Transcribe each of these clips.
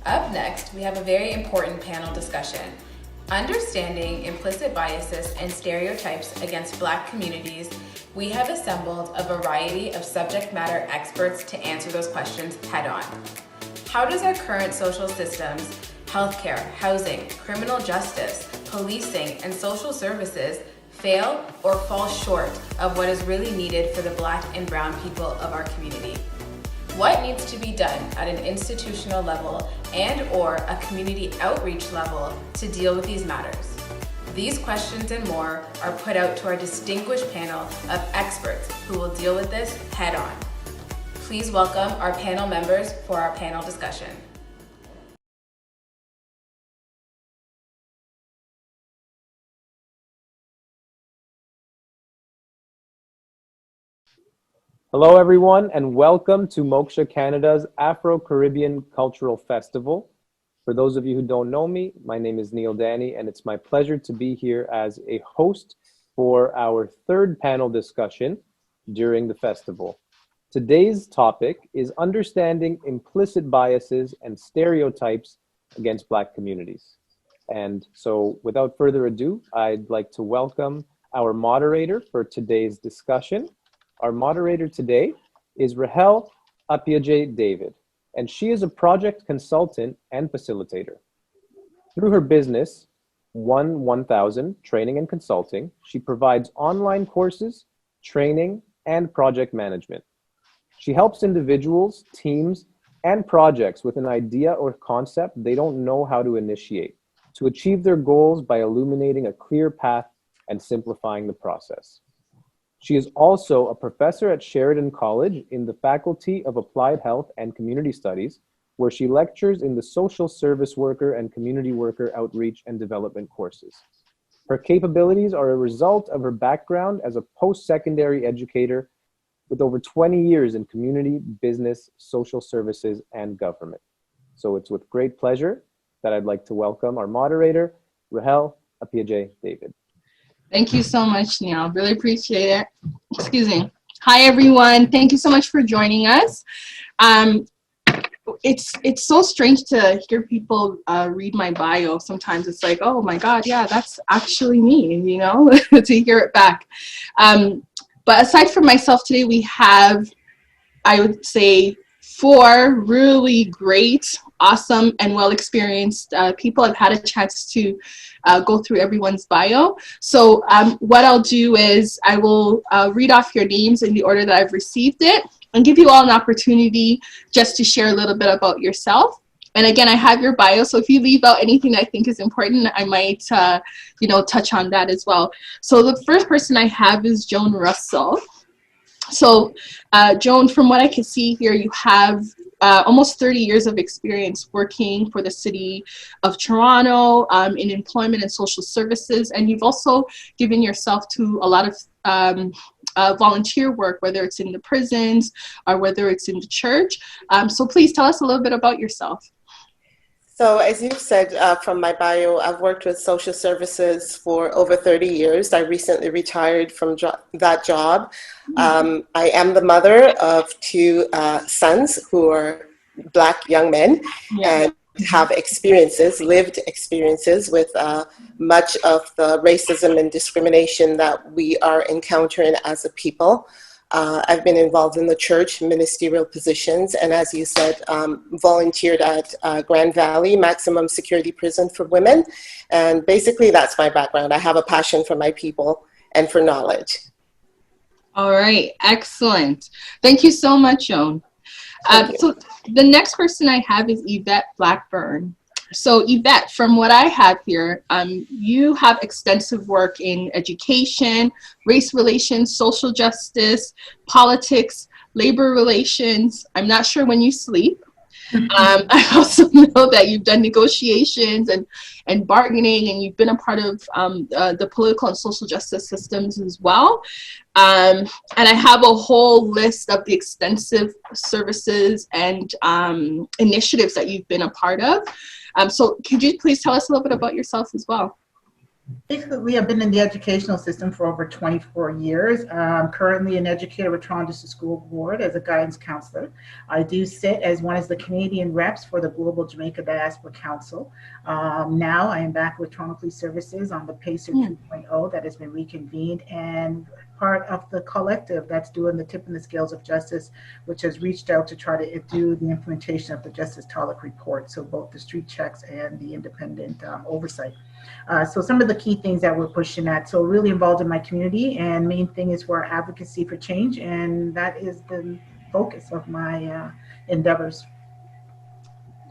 Up next, we have a very important panel discussion. Understanding implicit biases and stereotypes against Black communities, we have assembled a variety of subject matter experts to answer those questions head on. How does our current social systems, healthcare, housing, criminal justice, policing, and social services fail or fall short of what is really needed for the Black and Brown people of our community? What needs to be done at an institutional level and or a community outreach level to deal with these matters? These questions and more are put out to our distinguished panel of experts who will deal with this head on. Please welcome our panel members for our panel discussion. Hello, everyone, and welcome to Moksha Canada's Afro-Caribbean Cultural Festival. For those of you who don't know me, my name is Neil Danny, and it's my pleasure to be here as a host for our third panel discussion during the festival. Today's topic is understanding implicit biases and stereotypes against Black communities. And so, without further ado, I'd like to welcome our moderator for today's discussion. Our moderator today is Rahel Apiaje David, and she is a project consultant and facilitator. Through her business, 1000 Training and Consulting, she provides online courses, training, and project management. She helps individuals, teams, and projects with an idea or concept they don't know how to initiate to achieve their goals by illuminating a clear path and simplifying the process. She is also a professor at Sheridan College in the Faculty of Applied Health and Community Studies, where she lectures in the Social Service Worker and Community Worker Outreach and Development courses. Her capabilities are a result of her background as a post-secondary educator with over 20 years in community, business, social services, and government. So it's with great pleasure that I'd like to welcome our moderator, Rahel Apiaje David. Thank you so much, Neil. Really appreciate it. Excuse me. Hi, everyone. Thank you so much for joining us. It's so strange to hear people read my bio. Sometimes it's like, oh my God, yeah, that's actually me, you know, to hear it back. But aside from myself today, we have, I would say, 4 really great, awesome, and well-experienced people. I've had a chance to go through everyone's bio. So what I'll do is I will read off your names in the order that I've received it and give you all an opportunity just to share a little bit about yourself. And again, I have your bio, so if you leave out anything that I think is important, I might, touch on that as well. So the first person I have is Joan Russell. So, Joan, from what I can see here, you have almost 30 years of experience working for the city of Toronto in employment and social services, and you've also given yourself to a lot of volunteer work, whether it's in the prisons or whether it's in the church. So please tell us a little bit about yourself. So as you've said from my bio, I've worked with social services for over 30 years. I recently retired from that job. I am the mother of 2 sons who are Black young men and have lived experiences with much of the racism and discrimination that we are encountering as a people. I've been involved in the church, ministerial positions, and as you said, volunteered at Grand Valley Maximum Security Prison for Women. And basically that's my background. I have a passion for my people and for knowledge. All right, excellent. Thank you so much, Joan. So the next person I have is Yvette Blackburn. So Yvette, from what I have here, you have extensive work in education, race relations, social justice, politics, labor relations. I'm not sure when you sleep. I also know that you've done negotiations and bargaining, and you've been a part of the political and social justice systems as well. And I have a whole list of the extensive services and initiatives that you've been a part of. So could you please tell us a little bit about yourself as well? Basically, we have been in the educational system for over 24 years. I'm currently an educator with Toronto District School Board as a guidance counselor. I do sit as one of the Canadian reps for the Global Jamaica Diaspora Council. Now I am back with Toronto Police Services on the PACER 2.0 that has been reconvened, and part of the collective that's doing the tip and the scales of justice, which has reached out to try to do the implementation of the Justice Talek report. So both the street checks and the independent oversight. So some of the key things that we're pushing at, so really involved in my community, and main thing is for advocacy for change, and that is the focus of my endeavors.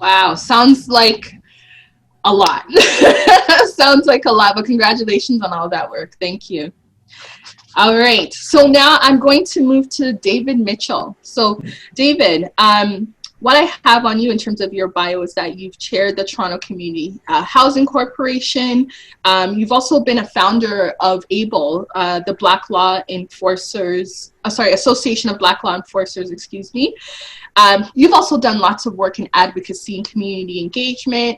Wow, sounds like a lot. Sounds like a lot, but congratulations on all that work. Thank you. All right, so now I'm going to move to David Mitchell. So David, what I have on you in terms of your bio is that you've chaired the Toronto Community Housing Corporation. You've also been a founder of ABLE, the Black Law Enforcers, Association of Black Law Enforcers, excuse me. You've also done lots of work in advocacy and community engagement,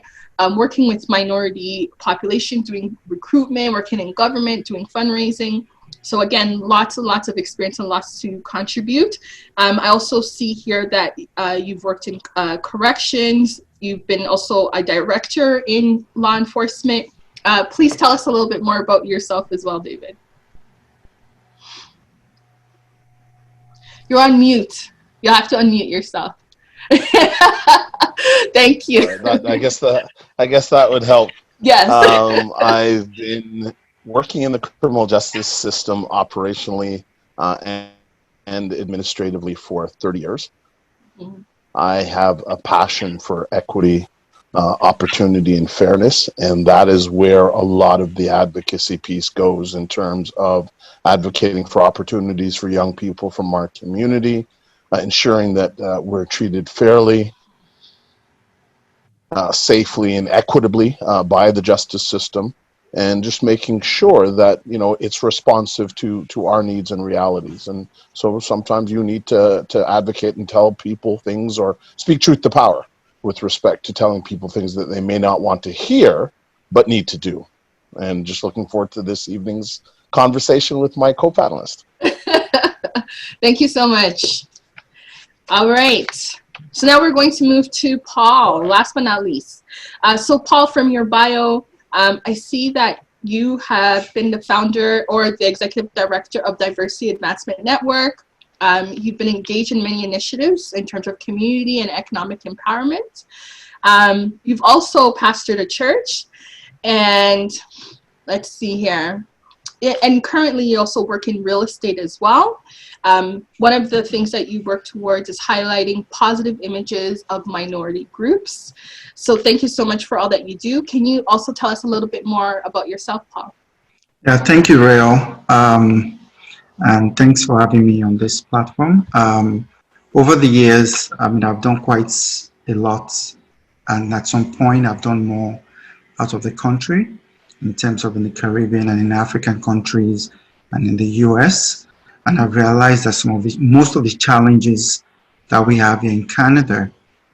working with minority populations, doing recruitment, working in government, doing fundraising. So again, lots and lots of experience and lots to contribute. I also see here that you've worked in corrections. You've been also a director in law enforcement. Please tell us a little bit more about yourself as well, David. You're on mute. You'll have to unmute yourself. Thank you. I guess that would help. Yes. I've been working in the criminal justice system operationally and administratively for 30 years. Mm-hmm. I have a passion for equity, opportunity, and fairness, and that is where a lot of the advocacy piece goes in terms of advocating for opportunities for young people from our community, ensuring that we're treated fairly, safely, and equitably by the justice system, and just making sure that, you know, it's responsive to our needs and realities. And so sometimes you need to advocate and tell people things, or speak truth to power with respect to telling people things that they may not want to hear, but need to do. And just looking forward to this evening's conversation with my co-panelist. Thank you so much. All right. So now we're going to move to Paul, last but not least. So Paul, from your bio, I see that you have been the founder or the executive director of Diversity Advancement Network. You've been engaged in many initiatives in terms of community and economic empowerment. You've also pastored a church, and let's see here. And currently you also work in real estate as well. One of the things that you work towards is highlighting positive images of minority groups. So thank you so much for all that you do. Can you also tell us a little bit more about yourself, Paul? Yeah, thank you, Rael. And thanks for having me on this platform. Over the years, I've done quite a lot. And at some point, I've done more out of the country, in terms of in the Caribbean and in African countries and in the US. And I've realized that most of the challenges that we have here in Canada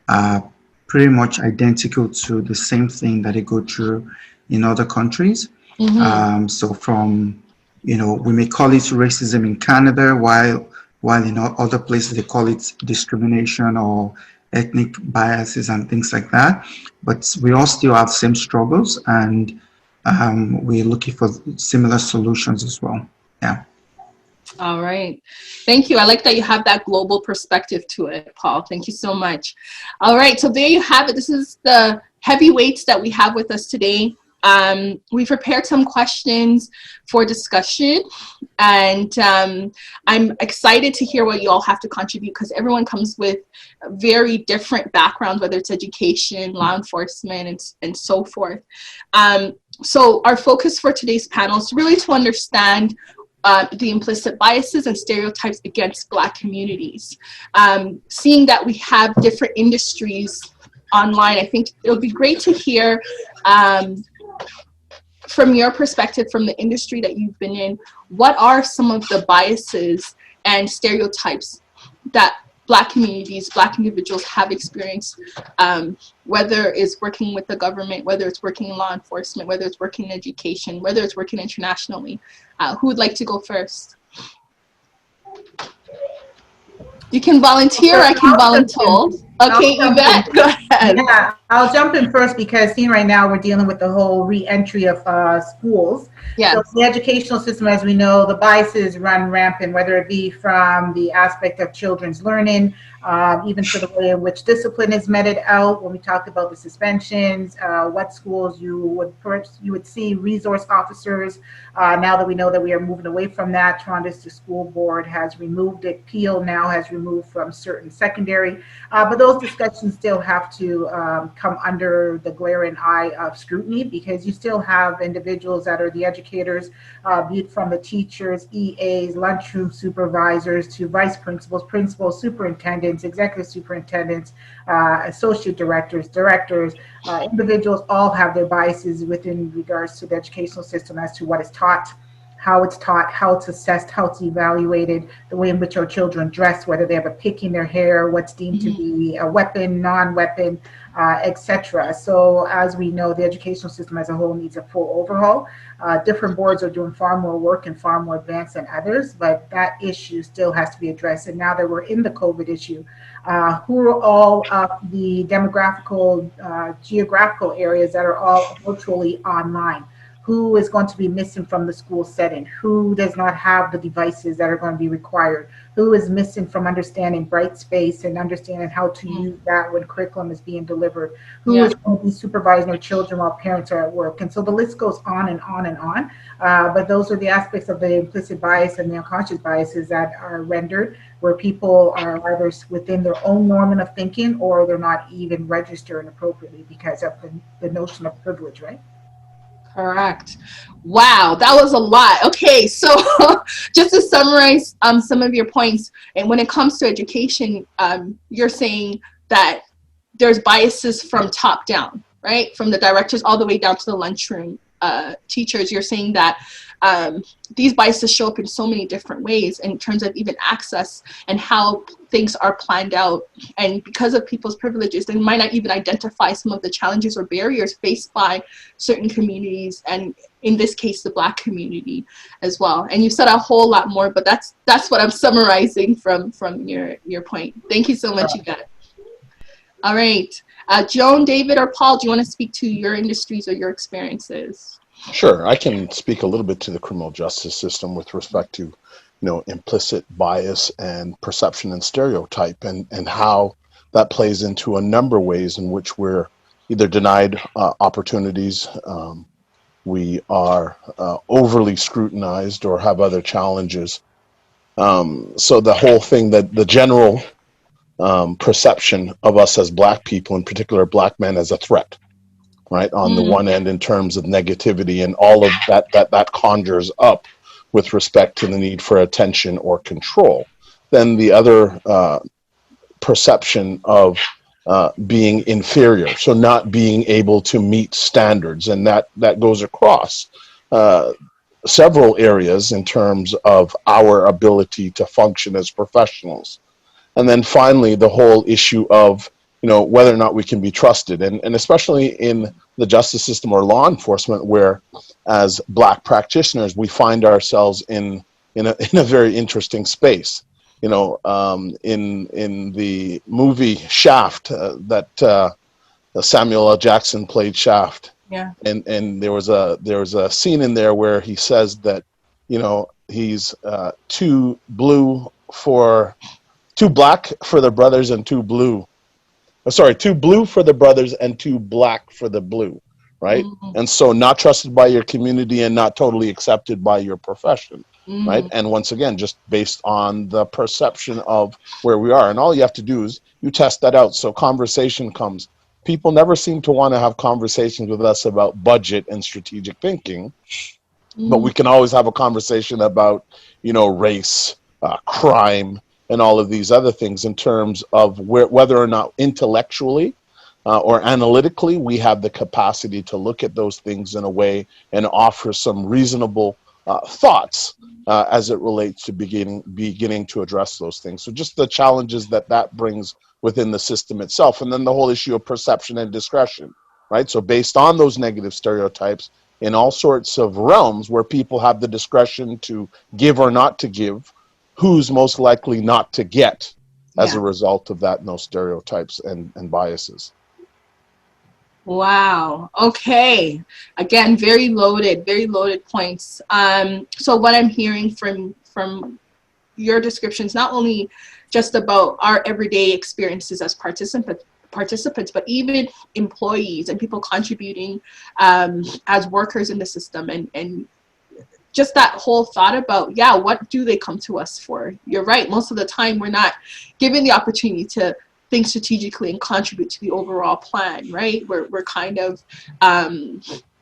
are pretty much identical to the same thing that they go through in other countries. Mm-hmm. So from, we may call it racism in Canada, while in other places they call it discrimination or ethnic biases and things like that. But we all still have the same struggles, and we're looking for similar solutions as well. Yeah. All right. Thank you. I like that you have that global perspective to it, Paul. Thank you so much. All right. So there you have it. This is the heavyweights that we have with us today. We prepared some questions for discussion, and I'm excited to hear what you all have to contribute, because everyone comes with very different backgrounds, whether it's education, law enforcement, and so forth. So our focus for today's panel is really to understand the implicit biases and stereotypes against Black communities. Seeing that we have different industries online, I think it would be great to hear from your perspective, from the industry that you've been in, what are some of the biases and stereotypes that Black communities, Black individuals have experienced, whether it's working with the government, whether it's working in law enforcement, whether it's working in education, whether it's working internationally. Who would like to go first? You can volunteer, I can volunteer. Okay, Yvette, go ahead. Yeah, I'll jump in first because seeing right now we're dealing with the whole re-entry of schools. Yes. So the educational system, as we know, the biases run rampant, whether it be from the aspect of children's learning, even to the way in which discipline is meted out. When we talked about the suspensions, what schools you would see resource officers. Now that we know that we are moving away from that, Toronto District School Board has removed it. Peel now has removed from certain secondary, but those discussions still have to come under the glaring eye of scrutiny, because you still have individuals that are the educators, be it from the teachers, EAs, lunchroom supervisors, to vice principals, principals, superintendents, executive superintendents, associate directors, directors, individuals all have their biases within regards to the educational system as to what is taught, how it's assessed, how it's evaluated, the way in which our children dress, whether they have a pick in their hair, what's deemed to be a weapon, non-weapon, etc. So as we know, the educational system as a whole needs a full overhaul. Different boards are doing far more work and far more advanced than others, but that issue still has to be addressed. And now that we're in the COVID issue, who are all of the demographical, geographical areas that are all virtually online? Who is going to be missing from the school setting? Who does not have the devices that are going to be required? Who is missing from understanding bright space and understanding how to use that when curriculum is being delivered? Who is going to be supervising their children while parents are at work? And so the list goes on and on and on. But those are the aspects of the implicit bias and the unconscious biases that are rendered, where people are either within their own norm of thinking, or they're not even registering appropriately because of the notion of privilege, right? Correct. Wow, that was a lot. Okay, so just to summarize some of your points, and when it comes to education, you're saying that there's biases from top down, right? From the directors all the way down to the lunchroom teachers. You're saying that these biases show up in so many different ways in terms of even access and how things are planned out. And because of people's privileges, they might not even identify some of the challenges or barriers faced by certain communities, and in this case, the Black community as well. And you said a whole lot more, but that's what I'm summarizing from your point. Thank you so much, you got it. All right. Joan, David, or Paul, do you want to speak to your industries or your experiences? Sure, I can speak a little bit to the criminal justice system with respect to, implicit bias and perception and stereotype, and how that plays into a number of ways in which we're either denied opportunities, we are overly scrutinized, or have other challenges. So the whole thing, that the general perception of us as Black people, in particular Black men, as a threat, right? On the one end, in terms of negativity and all of that conjures up with respect to the need for attention or control. Then the other perception of being inferior, so not being able to meet standards, and that goes across several areas in terms of our ability to function as professionals. And then finally, the whole issue of whether or not we can be trusted, and especially in the justice system or law enforcement, where as Black practitioners we find ourselves in a very interesting space. In the movie Shaft, that Samuel L. Jackson played Shaft, and there was a scene in there where he says that he's too black for the brothers and too blue for the brothers and too black for the blue, right? And so not trusted by your community and not totally accepted by your profession, right? And once again, just based on the perception of where we are. And all you have to do is you test that out. So conversation comes. People never seem to want to have conversations with us about budget and strategic thinking, but we can always have a conversation about, race, crime, and all of these other things, in terms of whether or not intellectually or analytically we have the capacity to look at those things in a way and offer some reasonable thoughts as it relates to beginning to address those things. So just the challenges that brings within the system itself, and then the whole issue of perception and discretion, right? So based on those negative stereotypes in all sorts of realms where people have the discretion to give or not to give, who's most likely not to get as a result of that, and those stereotypes and biases. Wow. Okay. Again, very loaded points. So what I'm hearing from your descriptions, not only just about our everyday experiences as participants, but even employees and people contributing as workers in the system, and just that whole thought about, what do they come to us for? You're right. Most of the time, we're not given the opportunity to think strategically and contribute to the overall plan, right? We're kind of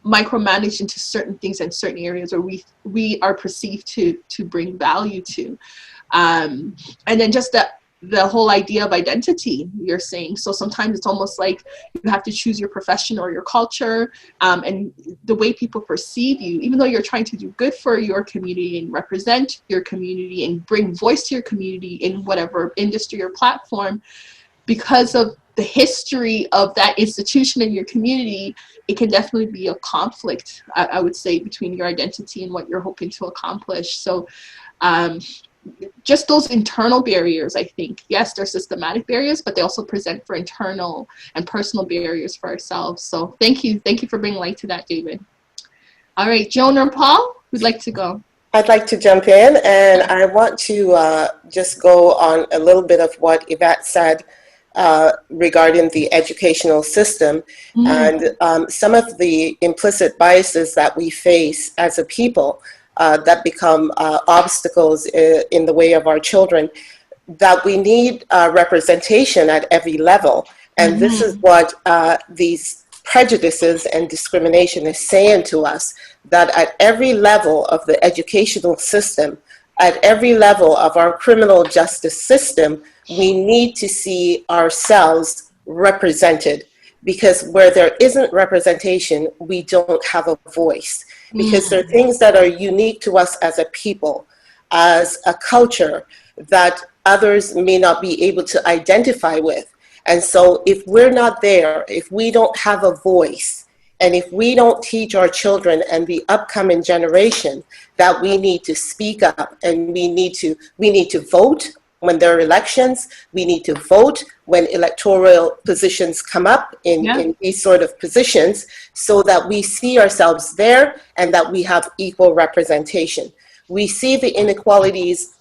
micromanaged into certain things and certain areas where we are perceived to bring value to. And then just the whole idea of identity, you're saying. So sometimes it's almost like you have to choose your profession or your culture, and the way people perceive you, even though you're trying to do good for your community and represent your community and bring voice to your community in whatever industry or platform, because of the history of that institution in your community, it can definitely be a conflict, I would say, between your identity and what you're hoping to accomplish. So just those internal barriers, I think, yes, they're systematic barriers, but they also present for internal and personal barriers for ourselves. So thank you for bringing light to that, David. All right, Joan or Paul, who'd like to go? I'd like to jump in, and I want to just go on a little bit of what Yvette said regarding the educational system and some of the implicit biases that we face as a people that become obstacles in the way of our children, that we need representation at every level. And this is what these prejudices and discrimination is saying to us, that at every level of the educational system, at every level of our criminal justice system, we need to see ourselves represented, because where there isn't representation, we don't have a voice, because there are things that are unique to us as a people, as a culture, that others may not be able to identify with. And so if we're not there, if we don't have a voice, and if we don't teach our children and the upcoming generation that we need to speak up, and we need to vote when there are elections, we need to vote when electoral positions come up in these sort of positions, so that we see ourselves there and that we have equal representation. We see the inequalities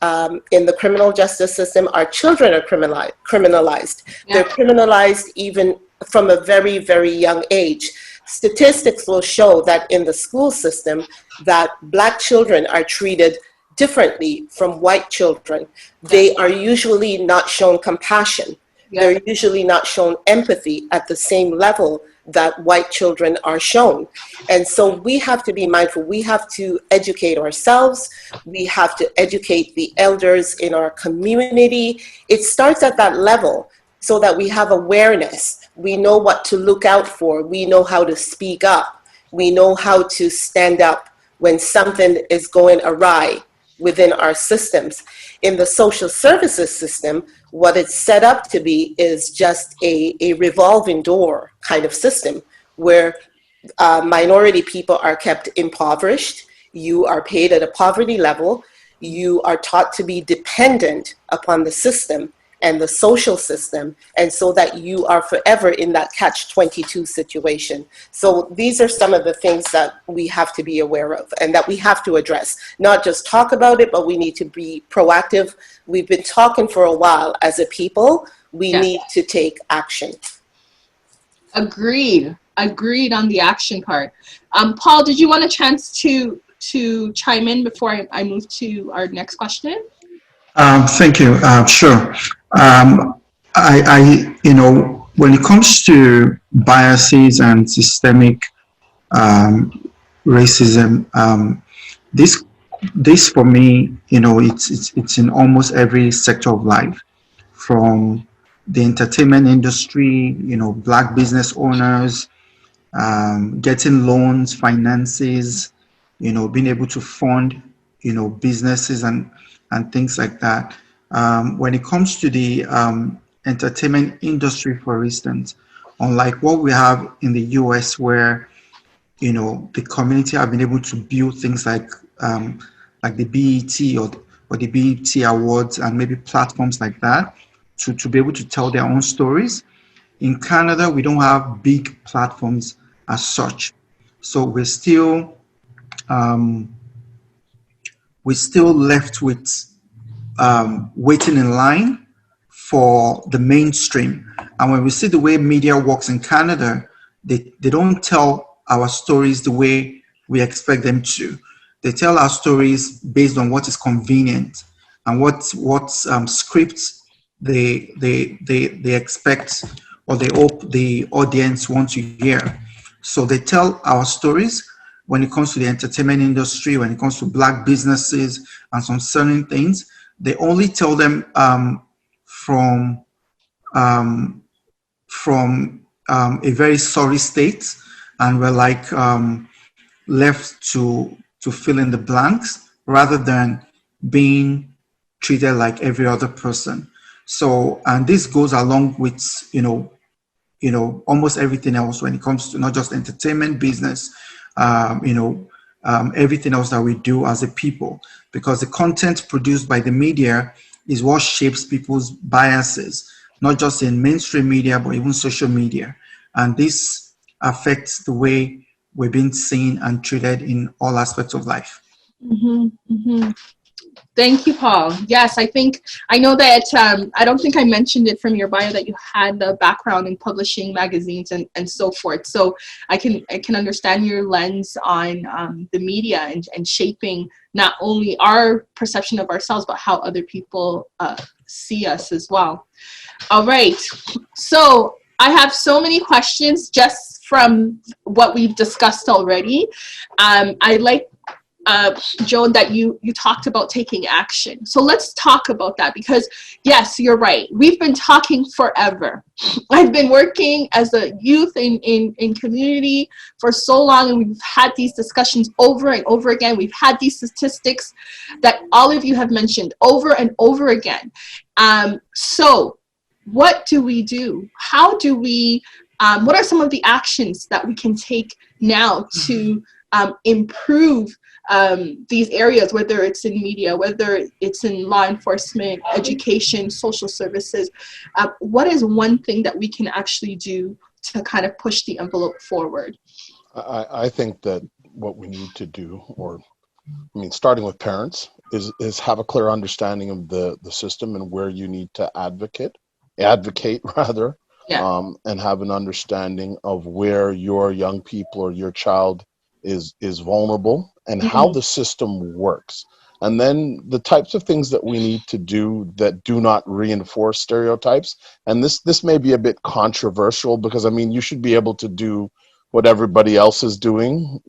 in the criminal justice system. Our children are criminalized. They're criminalized even from a very, very young age. Statistics will show that in the school system, that Black children are treated differently from white children. They are usually not shown compassion. They're usually not shown empathy at the same level that white children are shown. And so we have to be mindful. We have to educate ourselves. We have to educate the elders in our community. It starts at that level, so that we have awareness. We know what to look out for. We know how to speak up. We know how to stand up when something is going awry within our systems. In the social services system, what it's set up to be is just a revolving door kind of system, where minority people are kept impoverished. You are paid at a poverty level. You are taught to be dependent upon the system and the social system, and so that you are forever in that catch-22 situation. So these are some of the things that we have to be aware of and that we have to address. Not just talk about it, but we need to be proactive. We've been talking for a while as a people. We need to take action. Agreed on the action part. Paul, did you want a chance to chime in before I move to our next question? Thank you. Sure. When it comes to biases and systemic racism, this for me, it's in almost every sector of life, from the entertainment industry, Black business owners, getting loans, finances, being able to fund, businesses and things like that. When it comes to the entertainment industry, for instance, unlike what we have in the US, where the community have been able to build things like the BET or the BET Awards and maybe platforms like that to be able to tell their own stories. In Canada, we don't have big platforms as such, so we're still left with waiting in line for the mainstream. And when we see the way media works in Canada, they don't tell our stories the way we expect them to. They tell our stories based on what is convenient and what scripts they expect or they hope the audience wants to hear. So they tell our stories when it comes to the entertainment industry, when it comes to Black businesses and some certain things. They only tell them from a very sorry state, and we're like left to fill in the blanks rather than being treated like every other person. So, and this goes along with almost everything else when it comes to not just entertainment business, everything else that we do as a people, because the content produced by the media is what shapes people's biases, not just in mainstream media, but even social media. And this affects the way we're being seen and treated in all aspects of life. Mm-hmm, mm-hmm. Thank you, Paul. Yes, I know that, I don't think I mentioned it from your bio that you had the background in publishing magazines and so forth. So I can understand your lens on the media and shaping not only our perception of ourselves, but how other people see us as well. All right. So I have so many questions just from what we've discussed already. I like Joan, that you talked about taking action. So let's talk about that, because yes, you're right. We've been talking forever. I've been working as a youth in community for so long, and we've had these discussions over and over again. We've had these statistics that all of you have mentioned over and over again. So what do we do? How do we, what are some of the actions that we can take now to improve these areas, whether it's in media, whether it's in law enforcement, education, social services? What is one thing that we can actually do to kind of push the envelope forward? I think that what we need to do, starting with parents, is have a clear understanding of the system and where you need to advocate rather, yeah. And have an understanding of where your young people or your child is vulnerable and how the system works. And then the types of things that we need to do that do not reinforce stereotypes. And this may be a bit controversial, because you should be able to do what everybody else is doing,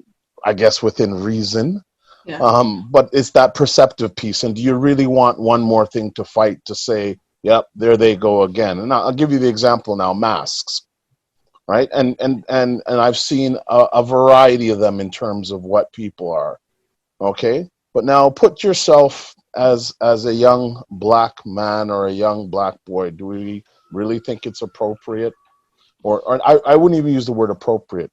I guess, within reason. Yeah. But it's that perceptive piece. And do you really want one more thing to fight to say, yep, there they go again? And I'll give you the example now, masks. Right. And I've seen a variety of them in terms of what people are. OK, but now put yourself as a young Black man or a young Black boy. Do we really think it's appropriate? Or I wouldn't even use the word appropriate.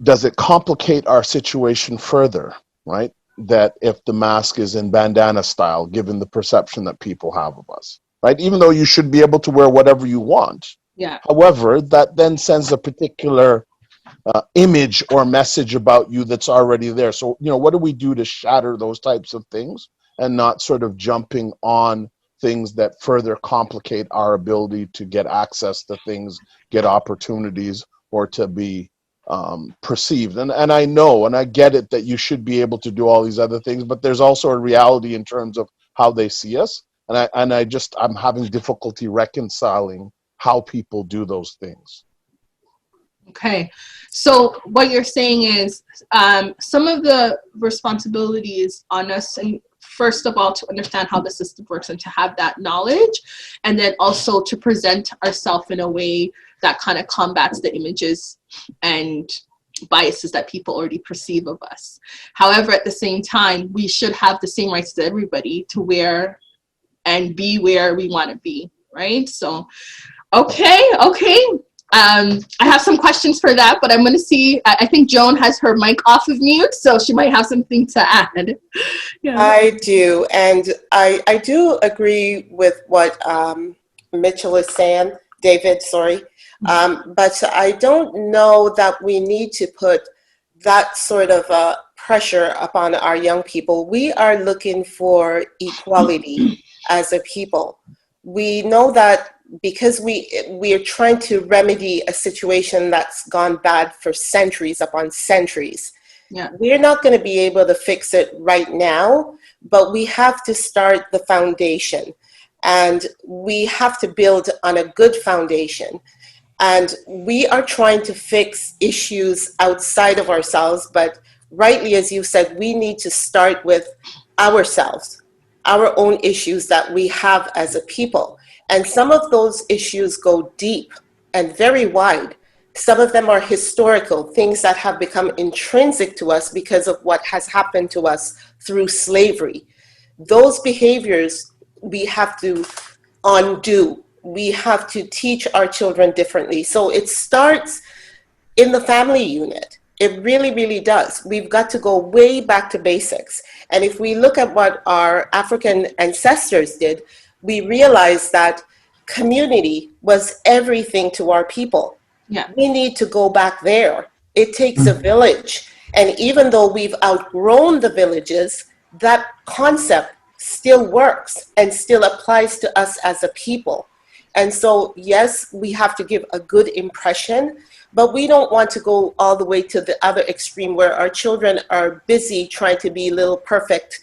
Does it complicate our situation further? Right. That if the mask is in bandana style, given the perception that people have of us. Right. Even though you should be able to wear whatever you want. Yeah. However, that then sends a particular image or message about you that's already there. So, what do we do to shatter those types of things and not sort of jumping on things that further complicate our ability to get access to things, get opportunities, or to be perceived? And I know, and I get it, that you should be able to do all these other things, but there's also a reality in terms of how they see us. And I'm having difficulty reconciling how people do those things. Okay, so what you're saying is some of the responsibility is on us, and first of all, to understand how the system works and to have that knowledge, and then also to present ourselves in a way that kind of combats the images and biases that people already perceive of us. However, at the same time, we should have the same rights as everybody to wear and be where we want to be, right? So, okay. I have some questions for that, but I'm going to see, I think Joan has her mic off of mute, so she might have something to add. Yeah. I do, and I do agree with what Mitchell is saying, David, sorry. But I don't know that we need to put that sort of pressure upon our young people. We are looking for equality as a people. We know that because we are trying to remedy a situation that's gone bad for centuries upon centuries. Yeah. We're not going to be able to fix it right now, but we have to start the foundation, and we have to build on a good foundation. And we are trying to fix issues outside of ourselves, but rightly, as you said, we need to start with ourselves, our own issues that we have as a people. And some of those issues go deep and very wide. Some of them are historical, things that have become intrinsic to us because of what has happened to us through slavery. Those behaviors we have to undo. We have to teach our children differently. So it starts in the family unit. It really, really does. We've got to go way back to basics. And if we look at what our African ancestors did, we realize that community was everything to our people. Yeah. We need to go back there. It takes a village. And even though we've outgrown the villages, that concept still works and still applies to us as a people. And so, yes, we have to give a good impression, but we don't want to go all the way to the other extreme where our children are busy trying to be little perfect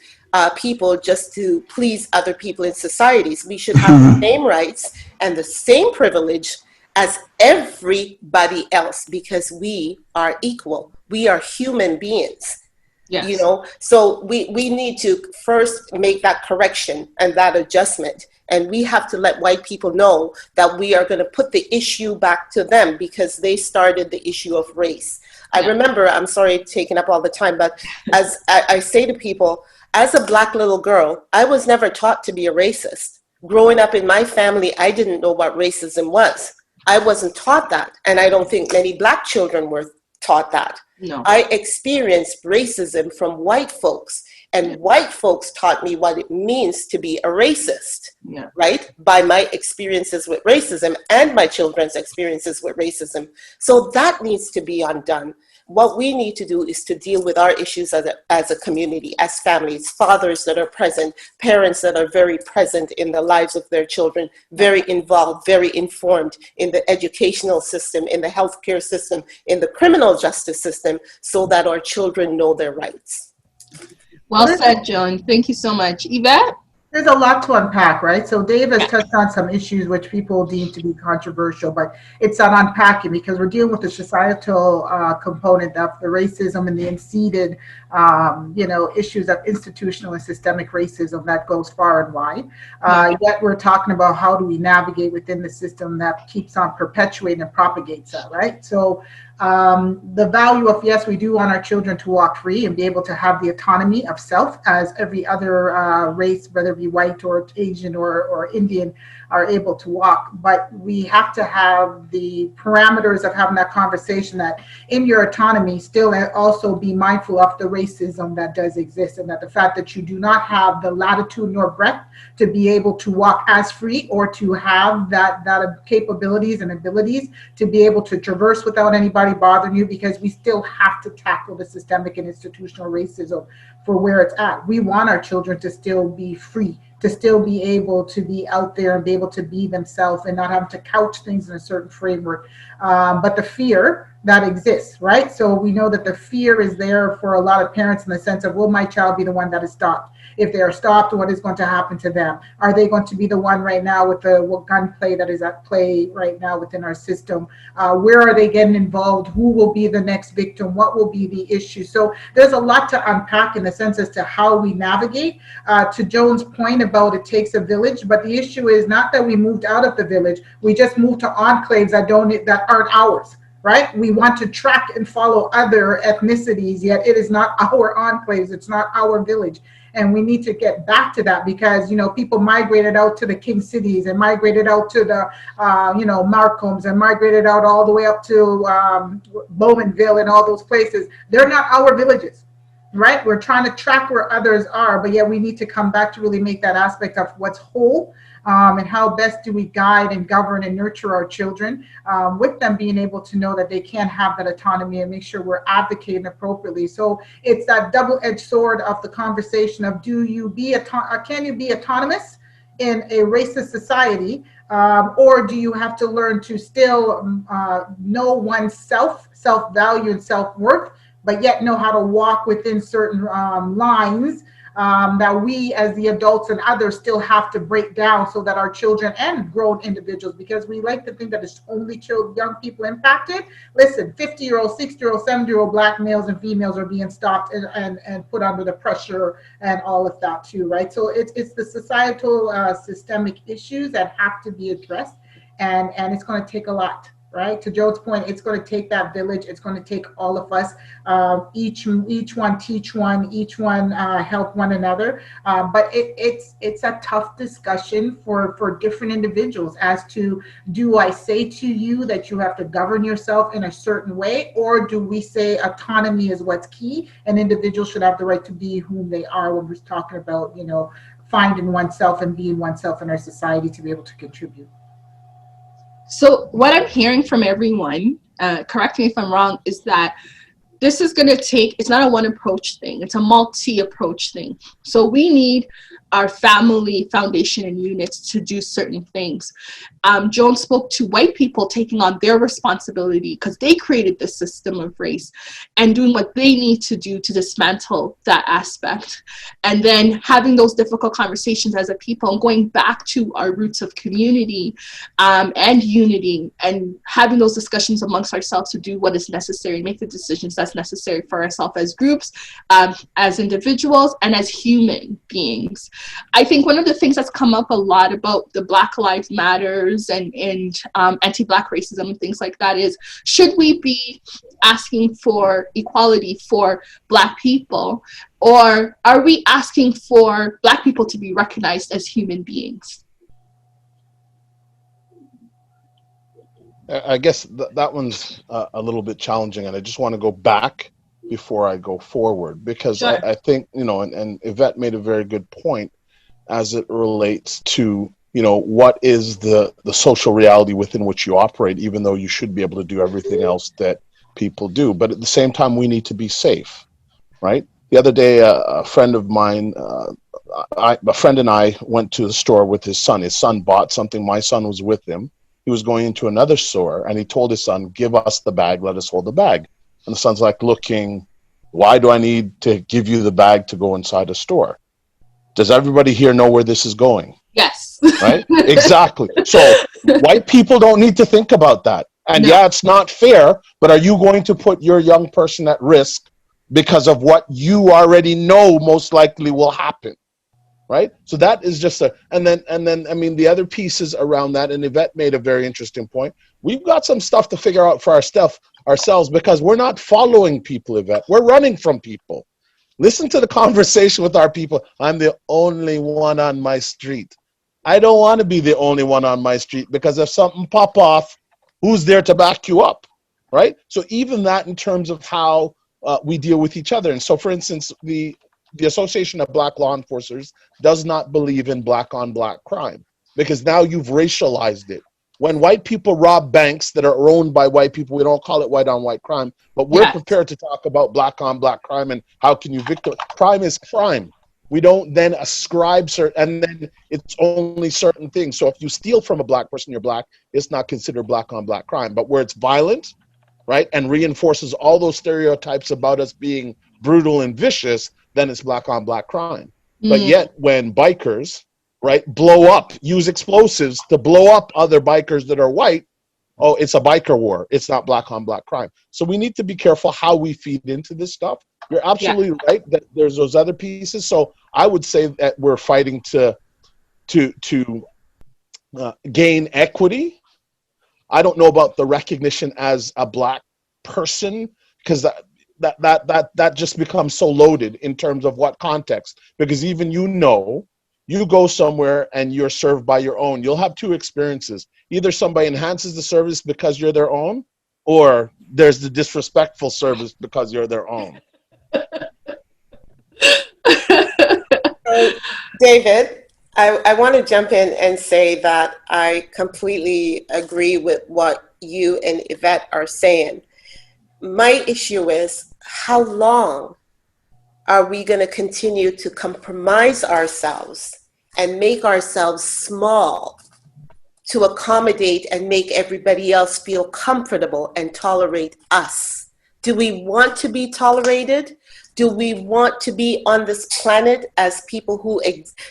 people just to please other people in societies. We should have the same rights and the same privilege as everybody else because we are equal. We are human beings. Yes. You know, so we need to first make that correction and that adjustment. And we have to let white people know that we are going to put the issue back to them because they started the issue of race. I remember, I'm sorry taking up all the time, but as I say to people, as a Black little girl, I was never taught to be a racist. Growing up in my family, I didn't know what racism was. I wasn't taught that. And I don't think many Black children were taught that. No. I experienced racism from white folks, and white folks taught me what it means to be a racist, right? By my experiences with racism and my children's experiences with racism. So that needs to be undone. What we need to do is to deal with our issues as a community, as families, fathers that are present, parents that are very present in the lives of their children, very involved, very informed in the educational system, in the healthcare system, in the criminal justice system, so that our children know their rights. Well said, Joan. Thank you so much. Yvette? There's a lot to unpack, right? So Dave has touched on some issues which people deem to be controversial, but it's an unpacking because we're dealing with the societal component of the racism and the seated, issues of institutional and systemic racism that goes far and wide. Yet we're talking about how do we navigate within the system that keeps on perpetuating and propagates that, right? So the value of, yes, we do want our children to walk free and be able to have the autonomy of self as every other race, whether it be white or Asian or Indian, are able to walk. But we have to have the parameters of having that conversation that in your autonomy still also be mindful of the racism that does exist, and that the fact that you do not have the latitude nor breadth to be able to walk as free or to have that capabilities and abilities to be able to traverse without anybody bothering you, because we still have to tackle the systemic and institutional racism for where it's at. We want our children to still be free, to still be able to be out there and be able to be themselves and not have to couch things in a certain framework. But the fear that exists, right? So we know that the fear is there for a lot of parents in the sense of, will my child be the one that is stopped? If they are stopped, what is going to happen to them? Are they going to be the one right now with the gunplay that is at play right now within our system? Where are they getting involved? Who will be the next victim? What will be the issue? So there's a lot to unpack in the sense as to how we navigate. To Joan's point about it takes a village, but the issue is not that we moved out of the village. We just moved to enclaves that aren't ours. right? We want to track and follow other ethnicities, yet it is not our enclaves, it's not our village. And we need to get back to that because, you know, people migrated out to the King cities and migrated out to the, you know, Markhams and migrated out all the way up to Bowmanville and all those places. They're not our villages, right? We're trying to track where others are, but yet we need to come back to really make that aspect of what's whole. And how best do we guide and govern and nurture our children with them being able to know that they can have that autonomy and make sure we're advocating appropriately. So it's that double-edged sword of the conversation of can you be autonomous in a racist society, or do you have to learn to still know oneself, self-value and self-worth, but yet know how to walk within certain lines that we as the adults and others still have to break down so that our children and grown individuals, because we like to think that it's only young people impacted. Listen, 50-year-old, 60-year-old, 70-year-old Black males and females are being stopped and put under the pressure and all of that too, right? So it's the societal systemic issues that have to be addressed, and it's going to take a lot. Right, to Joe's point, it's going to take that village. It's going to take all of us. Each one teach one. Each one help one another. But it's a tough discussion for different individuals as to, do I say to you that you have to govern yourself in a certain way, or do we say autonomy is what's key and individuals should have the right to be whom they are when we're talking about, you know, finding oneself and being oneself in our society to be able to contribute. So what I'm hearing from everyone, correct me if I'm wrong, is that this is going to take, it's not a one approach thing, it's a multi-approach thing. So we need our family foundation and units to do certain things. Joan spoke to white people taking on their responsibility because they created this system of race and doing what they need to do to dismantle that aspect. And then having those difficult conversations as a people and going back to our roots of community and unity and having those discussions amongst ourselves to do what is necessary, make the decisions that's necessary for ourselves as groups, as individuals, and as human beings. I think one of the things that's come up a lot about the Black Lives Matters and anti-Black racism and things like that is, should we be asking for equality for Black people, or are we asking for Black people to be recognized as human beings? I guess that one's a little bit challenging, and I just want to go back before I go forward, because Sure. I think, you know, and Yvette made a very good point as it relates to, you know, what is the social reality within which you operate, even though you should be able to do everything else that people do. But at the same time, we need to be safe, right? The other day, a friend of mine, a friend and I went to the store with his son. His son bought something. My son was with him. He was going into another store, and he told his son, "Give us the bag, let us hold the bag." And the son's like looking, "Why do I need to give you the bag to go inside a store? Does everybody here know where this is going?" Yes. Right? Exactly. So white people don't need to think about that. And No. yeah, it's not fair, but are you going to put your young person at risk because of what you already know most likely will happen? Right? So that is just and then I mean, the other pieces around that, and Yvette made a very interesting point. We've got some stuff to figure out for ourselves, because we're not following people, Yvette. We're running from people. Listen to the conversation with our people. I'm the only one on my street. I don't want to be the only one on my street, because if something pop off, who's there to back you up, right? So even that in terms of how we deal with each other. And so, for instance, the Association of Black Law Enforcers does not believe in black on black crime, because now you've racialized it. When white people rob banks that are owned by white people, we don't call it white on white crime, but we're prepared to talk about black on black crime and how can you crime is crime. We don't then ascribe and then it's only certain things. So if you steal from a black person, you're black, it's not considered black on black crime. But where it's violent, right, and reinforces all those stereotypes about us being brutal and vicious, then it's black on black crime. But yet when bikers, right, blow up, use explosives to blow up other bikers that are white, oh, it's a biker war. It's not black on black crime. So we need to be careful how we feed into this stuff. You're absolutely right that there's those other pieces. So I would say that we're fighting to gain equity, I don't know about the recognition as a Black person, because that just becomes so loaded in terms of what context. Because even you go somewhere and you're served by your own, you'll have two experiences. Either somebody enhances the service because you're their own, or there's the disrespectful service because you're their own. So, David, I want to jump in and say that I completely agree with what you and Yvette are saying. My issue is, how long are we going to continue to compromise ourselves and make ourselves small to accommodate and make everybody else feel comfortable and tolerate us? Do we want to be tolerated? Do we want to be on this planet as people who,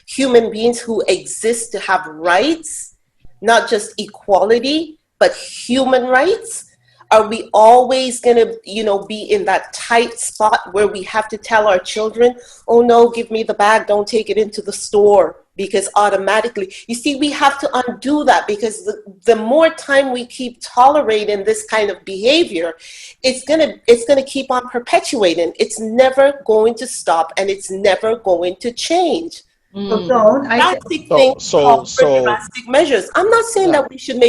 human beings who exist to have rights, not just equality, but human rights? Are we always going to, be in that tight spot where we have to tell our children, oh no, give me the bag, don't take it into the store, because automatically, you see, we have to undo that, because the more time we keep tolerating this kind of behavior, it's gonna keep on perpetuating. It's never going to stop, and it's never going to change. Drastic things call for drastic measures. I'm not saying that we should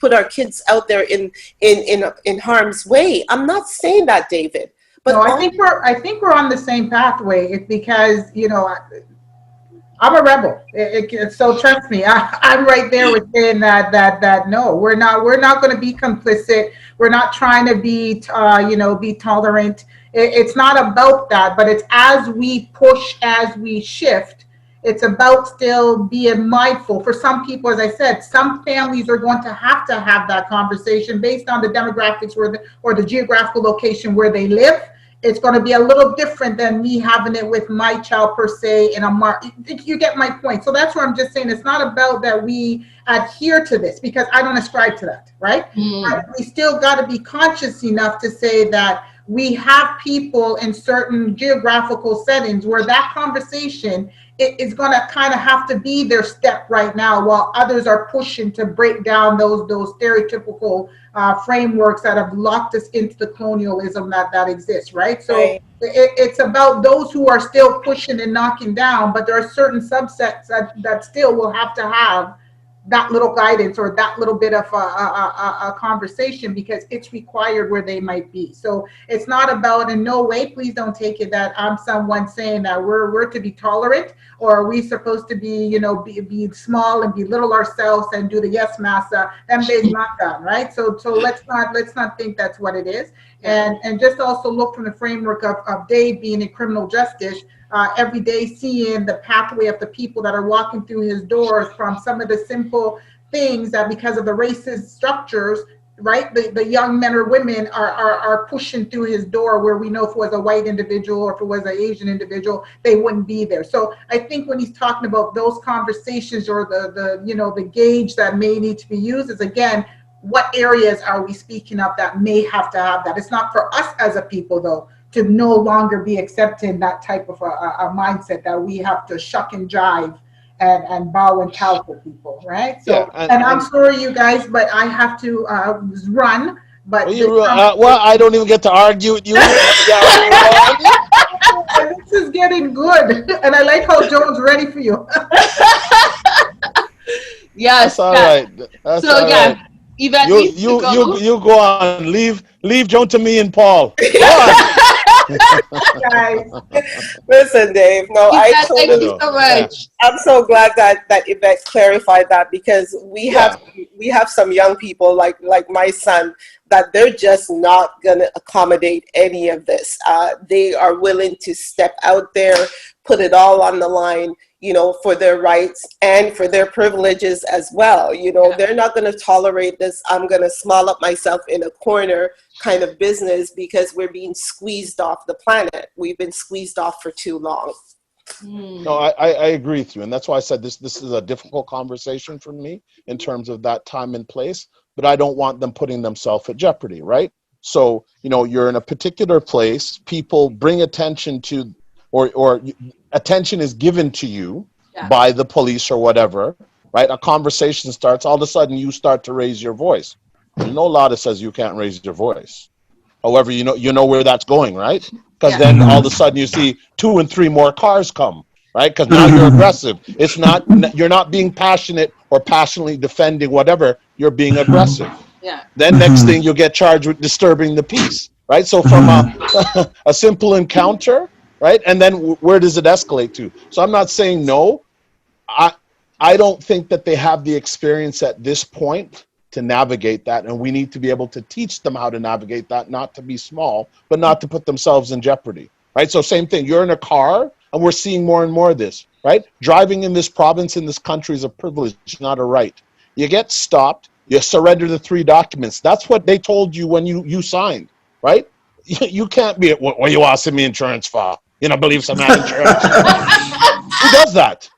put our kids out there in harm's way. I'm not saying that, David. But no, I think we're on the same pathway. It's because I'm a rebel. So trust me, I'm right there with saying that no, we're not going to be complicit. We're not trying to be be tolerant. It's not about that, but it's as we push, as we shift. It's about still being mindful. For some people, as I said, some families are going to have that conversation based on the demographics or the geographical location where they live. It's going to be a little different than me having it with my child per se. You get my point. So that's where I'm just saying it's not about that we adhere to this, because I don't ascribe to that, right? But we still got to be conscious enough to say that we have people in certain geographical settings where that conversation is going to kind of have to be their step right now, while others are pushing to break down those stereotypical frameworks that have locked us into the colonialism that exists, right? So it's about those who are still pushing and knocking down, but there are certain subsets that still will have to have that little guidance or that little bit of a conversation, because it's required where they might be. So it's not about, in no way, please don't take it that I'm someone saying that we're to be tolerant, or are we supposed to be, be small and belittle ourselves and do the yes massa and days not done, right? So let's not think that's what it is. And just also look from the framework of Dave being in criminal justice, every day seeing the pathway of the people that are walking through his doors, from some of the simple things that, because of the racist structures, right, the young men or women are pushing through his door, where we know if it was a white individual or if it was an Asian individual, they wouldn't be there. So I think when he's talking about those conversations, or the gauge that may need to be used, is, again, what areas are we speaking of that may have to have that? It's not for us as a people, though, to no longer be accepting that type of a mindset that we have to shuck and jive and bow and cow for people, right? So, and I'm sorry, you guys, but I have to run. But I don't even get to argue with you. This is getting good, and I like how Joan's ready for you. Yes, that's all right. That's so all yeah, right. Yvette, you go on. Leave Joan to me and Paul. Go on. Guys. Listen, Dave. No, Yvette, thank you so much. I'm so glad that Yvette clarified that, because we have some young people like my son that they're just not going to accommodate any of this. They are willing to step out there, put it all on the line, for their rights and for their privileges as well. They're not going to tolerate this I'm going to small up myself in a corner kind of business, because we're being squeezed off the planet. We've been squeezed off for too long. No, I agree with you. And that's why I said this is a difficult conversation for me in terms of that time and place, but I don't want them putting themselves at jeopardy, right? So, you're in a particular place, people bring attention to, or attention is given to you by the police or whatever, right? A conversation starts, all of a sudden you start to raise your voice. There's no law that says you can't raise your voice. However, you know where that's going, right? Because then all of a sudden you see 2 and 3 more cars come, right? Because now you're aggressive. It's not, you're not being passionate or passionately defending whatever. You're being aggressive. Yeah. Then next thing you get charged with disturbing the peace, right? So from a simple encounter, right? And then where does it escalate to? So I'm not saying no. I don't think that they have the experience at this point to navigate that, and we need to be able to teach them how to navigate that, not to be small, but not to put themselves in jeopardy, right? So same thing, you're in a car, and we're seeing more and more of this, right? Driving in this province, in this country is a privilege, not a right. You get stopped, you surrender the 3 documents. That's what they told you when you signed, right? You can't be, what are you asking me insurance for? You know, believe some insurance. Who does that?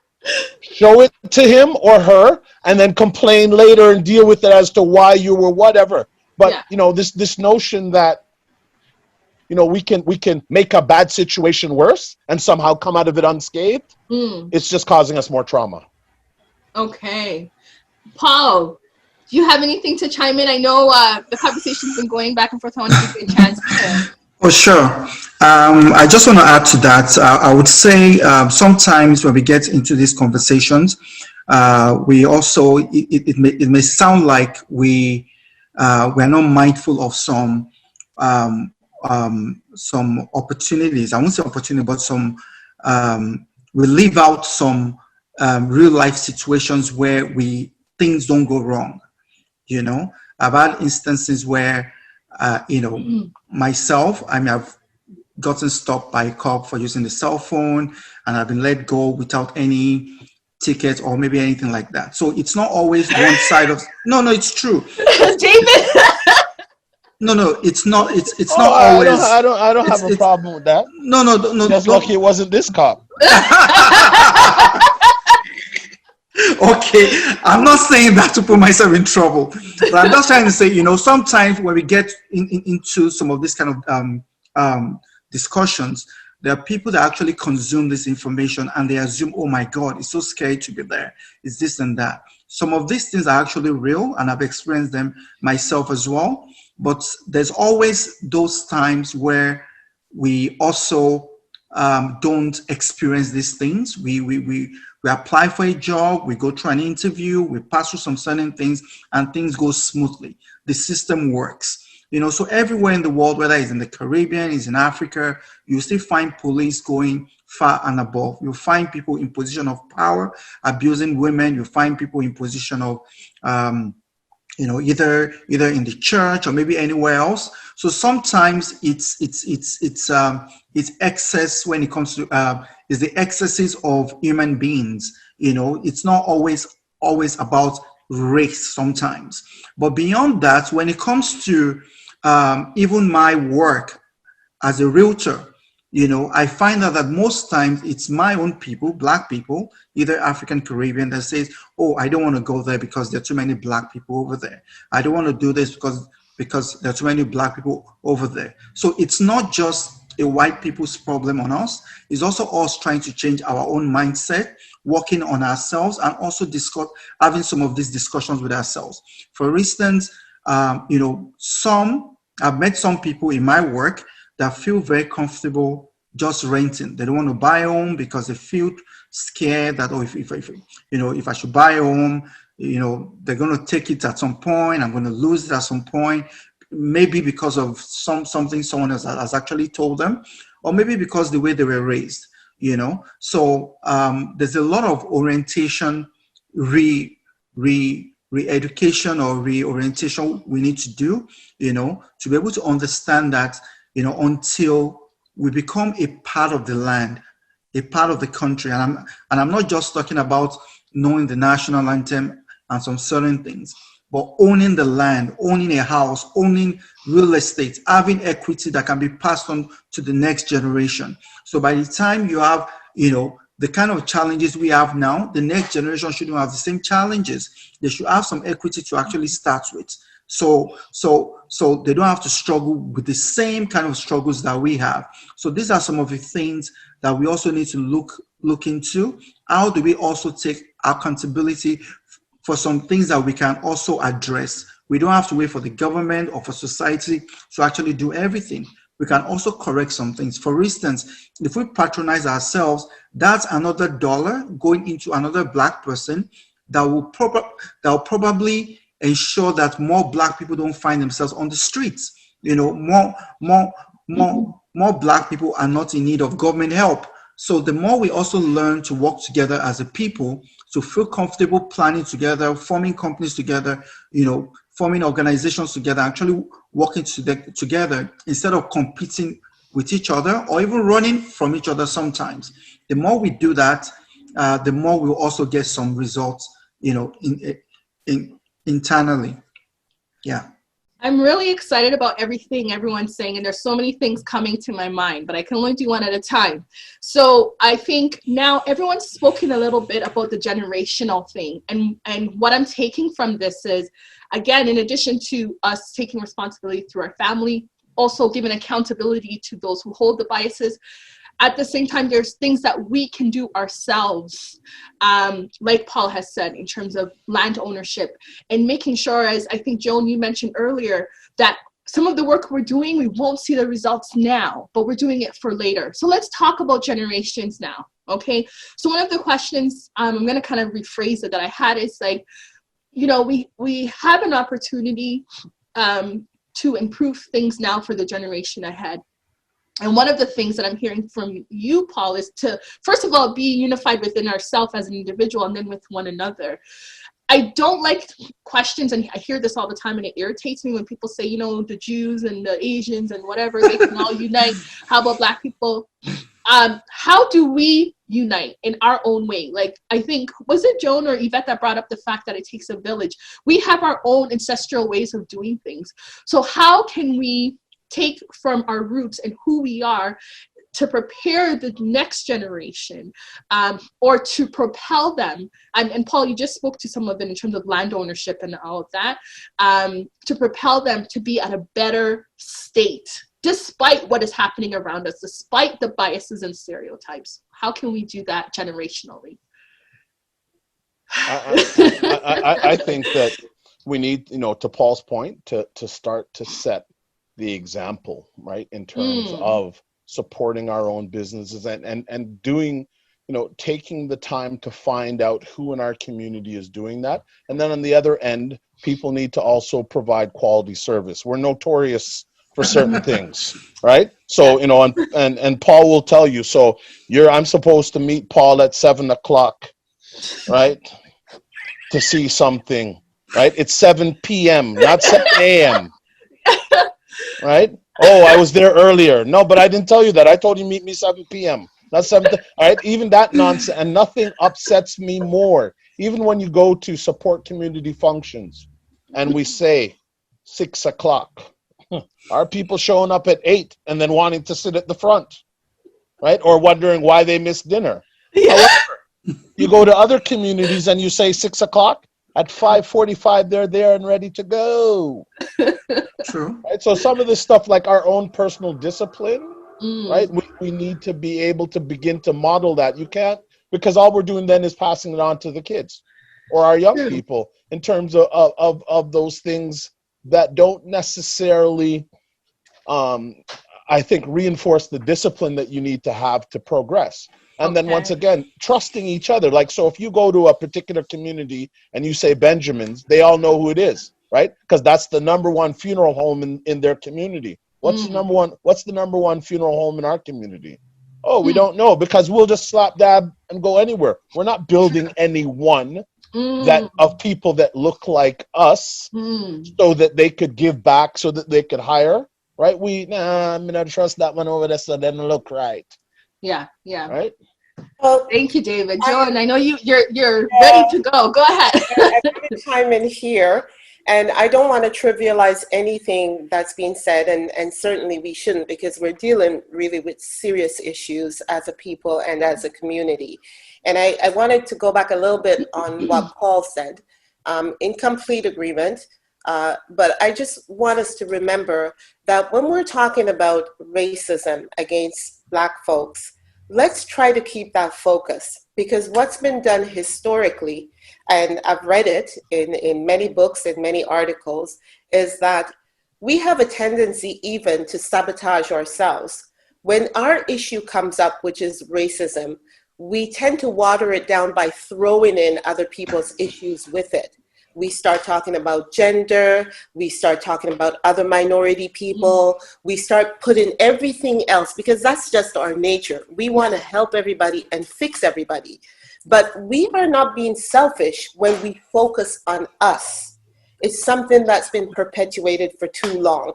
Show it to him or her, and then complain later and deal with it as to why you were whatever. But this notion that we can make a bad situation worse and somehow come out of it unscathed, it's just causing us more trauma. Okay, Paul, do you have anything to chime in? I know the conversation's been going back and forth. I want to give you a chance to. Oh, sure. I just want to add to that. I would say sometimes when we get into these conversations, we also, it may sound like we're not mindful of some opportunities. I won't say opportunity, but we leave out some real life situations where things don't go wrong. I've had instances where myself, I've gotten stopped by a cop for using the cell phone, and I've been let go without any ticket or maybe anything like that. So it's not always one side of. No, it's true. David. No, it's not. It's not always. I don't have a problem with that. No. Just lucky it wasn't this cop. Okay, I'm not saying that to put myself in trouble, but I'm just trying to say, sometimes when we get into some of this kind of discussions, there are people that actually consume this information and they assume, oh my God, it's so scary to be there. It's this and that. Some of these things are actually real, and I've experienced them myself as well. But there's always those times where we also don't experience these things. We apply for a job, we go through an interview, we pass through some certain things, and things go smoothly. The system works. So everywhere in the world, whether it's in the Caribbean, it's in Africa, you still find police going far and above. You find people in position of power abusing women. You find people in position of, either in the church or maybe anywhere else. So sometimes it's excess when it comes to is the excesses of human beings. It's not always about race sometimes. But beyond that, when it comes to even my work as a realtor, I find out that most times it's my own people, Black people, either African Caribbean, that says, oh, I don't want to go there because there are too many Black people over there. I don't want to do this because there are too many Black people over there. So it's not just a white people's problem on us. It's also us trying to change our own mindset, working on ourselves, and also having some of these discussions with ourselves. For instance, I've met some people in my work that feel very comfortable just renting. They don't want to buy a home because they feel scared that, if I should buy a home, they're going to take it at some point. I'm going to lose it at some point. Maybe because of something someone else has actually told them, or maybe because the way they were raised, So there's a lot of orientation, re-education or reorientation we need to do, to be able to understand that, until we become a part of the land, a part of the country. And I'm not just talking about knowing the national anthem and some certain things, but owning the land, owning a house, owning real estate, having equity that can be passed on to the next generation. So by the time you have, the kind of challenges we have now, the next generation shouldn't have the same challenges. They should have some equity to actually start with. So they don't have to struggle with the same kind of struggles that we have. So these are some of the things that we also need to look into. How do we also take accountability for some things that we can also address We don't have to wait for the government or for society to actually do everything. We can also correct some things. For instance, if we patronize ourselves, that's another dollar going into another Black person that will probably ensure that more Black people don't find themselves on the streets. You know, more Black people are not in need of government help. So the more we also learn to work together as a people, to feel comfortable planning together, forming companies together, you know, forming organizations together, actually working together instead of competing with each other or even running from each other sometimes. The more we do that, the more we'll also get some results, you know, internally. Yeah. I'm really excited about everything everyone's saying, and there's so many things coming to my mind, but I can only do one at a time. So I think now everyone's spoken a little bit about the generational thing, and what I'm taking from this is, again, in addition to us taking responsibility through our family, also giving accountability to those who hold the biases. At the same time, there's things that we can do ourselves, like Paul has said, in terms of land ownership and making sure, as I think, Joan, you mentioned earlier, that some of the work we're doing, we won't see the results now, but we're doing it for later. So let's talk about generations now, okay? So one of the questions, I'm going to kind of rephrase it, that I had is like, you know, we have an opportunity to improve things now for the generation ahead. And one of the things that I'm hearing from you, Paul, is to, first of all, be unified within ourselves as an individual and then with one another. I don't like questions, and I hear this all the time, and it irritates me when people say, you know, the Jews and the Asians and whatever, they can all unite. How about Black people? How do we unite in our own way? Like, I think, was it Joan or Yvette that brought up the fact that it takes a village? We have our own ancestral ways of doing things. So how can we take from our roots and who we are to prepare the next generation, or to propel them? And Paul, you just spoke to some of it in terms of land ownership and all of that, to propel them to be at a better state, despite what is happening around us, despite the biases and stereotypes. How can we do that generationally? I think that we need, you know, to Paul's point, to start to set the example, right, in terms of supporting our own businesses and doing, you know, taking the time to find out who in our community is doing that. And then on the other end, people need to also provide quality service. We're notorious for certain things, right? So, you know, and Paul will tell you, so I'm supposed to meet Paul at 7 o'clock, right, to see something, right? It's 7 p.m., not 7 a.m., right? Oh, I was there earlier. No, but I didn't tell you that. I told you meet me 7 p.m., not 7. All right, even that nonsense, and nothing upsets me more. Even when you go to support community functions and we say 6 o'clock, are people showing up at 8 and then wanting to sit at the front, right? Or wondering why they missed dinner. Yeah. However, you go to other communities and you say 6 o'clock, at 5:45, they're there and ready to go. True. Right? So some of this stuff, like our own personal discipline, right? We need to be able to begin to model that. You can't, because all we're doing then is passing it on to the kids or our young people in terms of those things that don't necessarily, I think, reinforce the discipline that you need to have to progress. And then once again, trusting each other. Like, so if you go to a particular community and you say Benjamin's, they all know who it is, right? Because that's the number one funeral home in their community. What's the number one funeral home in our community? Oh, we don't know, because we'll just slap dab and go anywhere. We're not building any one that of people that look like us so that they could give back, so that they could hire, right? I'm gonna trust that one over there so they don't look right. Yeah. Right. Well, Thank you, David. Joan, I know you're ready to go. Go ahead. I'm going to chime in here, and I don't want to trivialize anything that's being said, and certainly we shouldn't, because we're dealing really with serious issues as a people and as a community. And I wanted to go back a little bit on what Paul said, in complete agreement. But I just want us to remember that when we're talking about racism against Black folks, let's try to keep that focus, because what's been done historically, and I've read it in many books and many articles, is that we have a tendency even to sabotage ourselves. When our issue comes up, which is racism, we tend to water it down by throwing in other people's issues with it. We start talking about gender, we start talking about other minority people, we start putting everything else, because that's just our nature. We want to help everybody and fix everybody. But we are not being selfish when we focus on us. It's something that's been perpetuated for too long.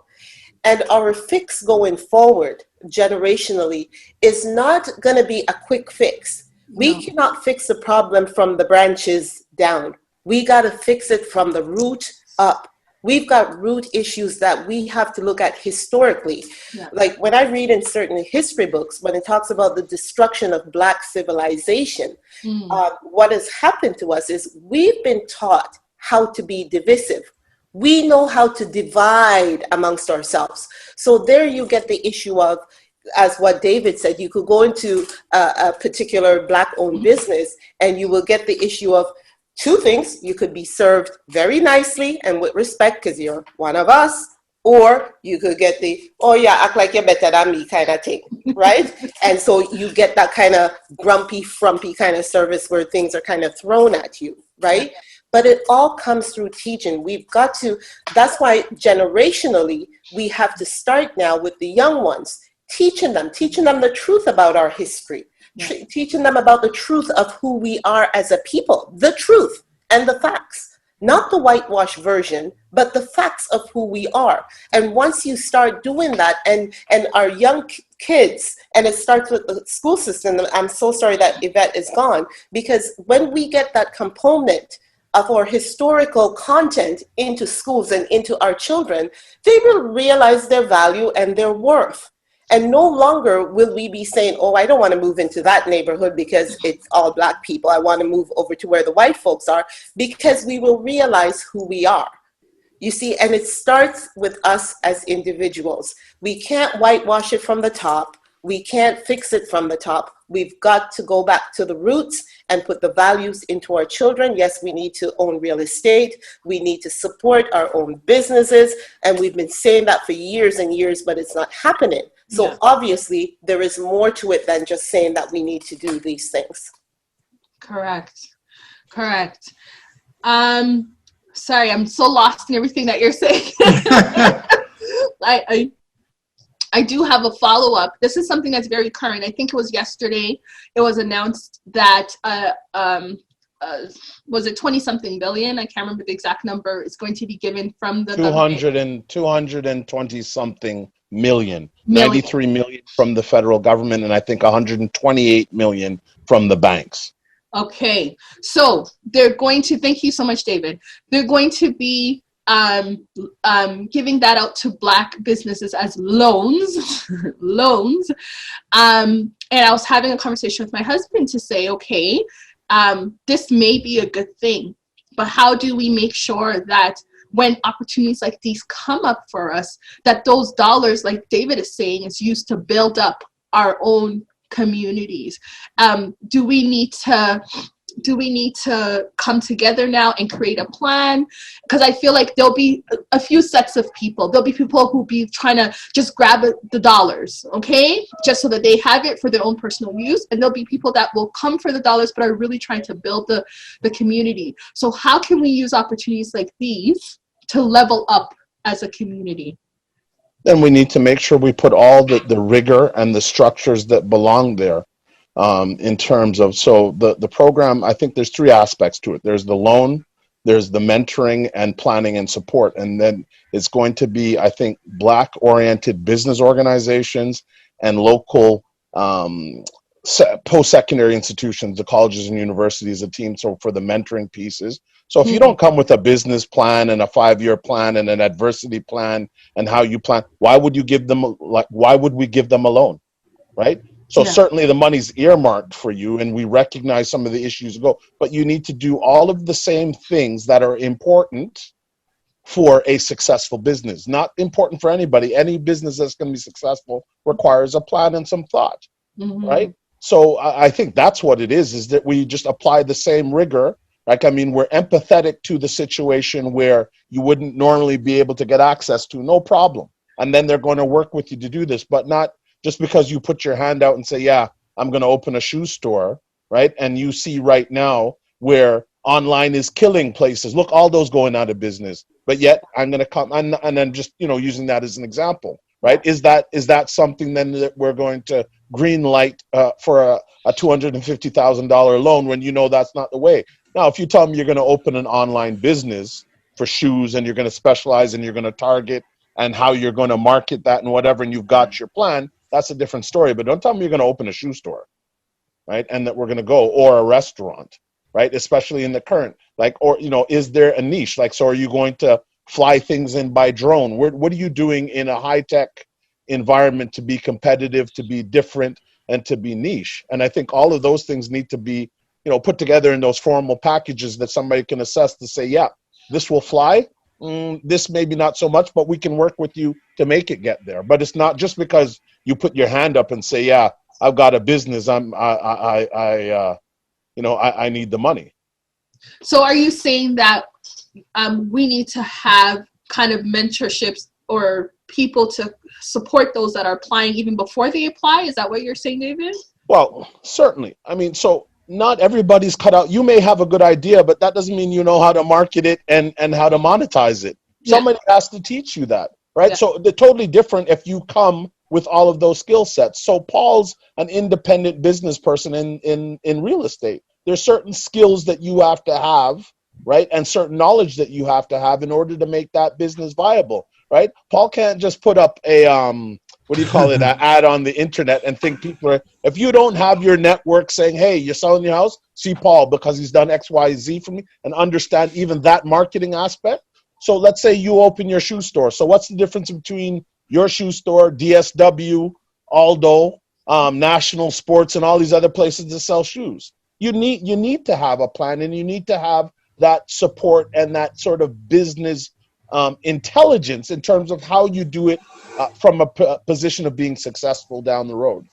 And our fix going forward, generationally, is not going to be a quick fix. We cannot fix the problem from the branches down. We got to fix it from the root up. We've got root issues that we have to look at historically. Yeah. Like when I read in certain history books, when it talks about the destruction of Black civilization, what has happened to us is we've been taught how to be divisive. We know how to divide amongst ourselves. So there you get the issue of, as what David said, you could go into a particular Black-owned business and you will get the issue of two things. You could be served very nicely and with respect because you're one of us, or you could get the, oh yeah, act like you're better than me kind of thing, right? And so you get that kind of grumpy, frumpy kind of service where things are kind of thrown at you, right? But it all comes through teaching. We've got to, that's why generationally, we have to start now with the young ones, teaching them the truth about our history, teaching them about the truth of who we are as a people, the truth and the facts, not the whitewash version, but the facts of who we are. And once you start doing that, and our young kids, and it starts with the school system, I'm so sorry that Yvette is gone, because when we get that component of our historical content into schools and into our children, they will realize their value and their worth. And no longer will we be saying, oh, I don't want to move into that neighborhood because it's all Black people. I want to move over to where the white folks are, because we will realize who we are. You see, and it starts with us as individuals. We can't whitewash it from the top. We can't fix it from the top. We've got to go back to the roots and put the values into our children. Yes, we need to own real estate. We need to support our own businesses. And we've been saying that for years and years, but it's not happening. So obviously, there is more to it than just saying that we need to do these things. Correct. Sorry, I'm so lost in everything that you're saying. I do have a follow-up. This is something that's very current. I think it was yesterday. It was announced that, was it 20-something billion? I can't remember the exact number. Is going to be given from the 220-something million. 93 million from the federal government, and I think 128 million from the banks. Okay, so they're going to, thank you so much, David. They're going to be giving that out to Black businesses as loans. And I was having a conversation with my husband to say, okay, this may be a good thing, but how do we make sure that when opportunities like these come up for us, that those dollars, like David is saying, is used to build up our own communities? Do we need to come together now and create a plan? Because I feel like there'll be a few sets of people. There'll be people who'll be trying to just grab the dollars, okay, just so that they have it for their own personal use. And there'll be people that will come for the dollars but are really trying to build the community. So how can we use opportunities like these to level up as a community? Then we need to make sure we put all the rigor and the structures that belong there. In terms of, so the program, I think there's three aspects to it. There's the loan, there's the mentoring and planning and support. And then it's going to be, I think, Black-oriented business organizations and local post-secondary institutions, the colleges and universities, a team, so for the mentoring pieces. So if you don't come with a business plan and a 5-year plan and an adversity plan and how you plan, why would we give them a loan, right? So certainly the money's earmarked for you, and we recognize some of the issues go, but you need to do all of the same things that are important for a successful business. Not important for anybody. Any business that's going to be successful requires a plan and some thought, right? So I think that's what it is that we just apply the same rigor. Like, I mean, we're empathetic to the situation where you wouldn't normally be able to get access to, no problem. And then they're going to work with you to do this, but not just because you put your hand out and say, yeah, I'm going to open a shoe store, right? And you see right now where online is killing places. Look, all those going out of business. But yet I'm going to come and then just, using that as an example, right? Is that something then that we're going to green light for a $250,000 loan when that's not the way? Now, if you tell me you're going to open an online business for shoes and you're going to specialize and you're going to target and how you're going to market that and whatever, and you've got your plan, that's a different story. But don't tell me you're going to open a shoe store, right? And that we're going to go, or a restaurant, right? Especially in the current, is there a niche? So are you going to fly things in by drone? What are you doing in a high-tech environment to be competitive, to be different, and to be niche? And I think all of those things need to be put together in those formal packages that somebody can assess to say, yeah, this will fly. This maybe not so much, but we can work with you to make it get there. But it's not just because you put your hand up and say, yeah, I've got a business. I need the money. So are you saying that we need to have kind of mentorships or people to support those that are applying even before they apply? Is that what you're saying, David? Well, certainly. I mean, so not everybody's cut out. You may have a good idea, but that doesn't mean you know how to market it and how to monetize it. Yeah. Somebody has to teach you that, right? Yeah. So they're totally different if you come with all of those skill sets. So Paul's an independent business person in real estate. There's certain skills that you have to have, right? And certain knowledge that you have to have in order to make that business viable, right? Paul can't just put up a, an ad on the internet and think people are, if you don't have your network saying, hey, you're selling your house, see Paul because he's done X, Y, Z for me, and understand even that marketing aspect. So let's say you open your shoe store. So what's the difference between your shoe store, DSW, Aldo, National Sports, and all these other places to sell shoes? You need to have a plan, and you need to have that support and that sort of business intelligence in terms of how you do it from a position of being successful down the road.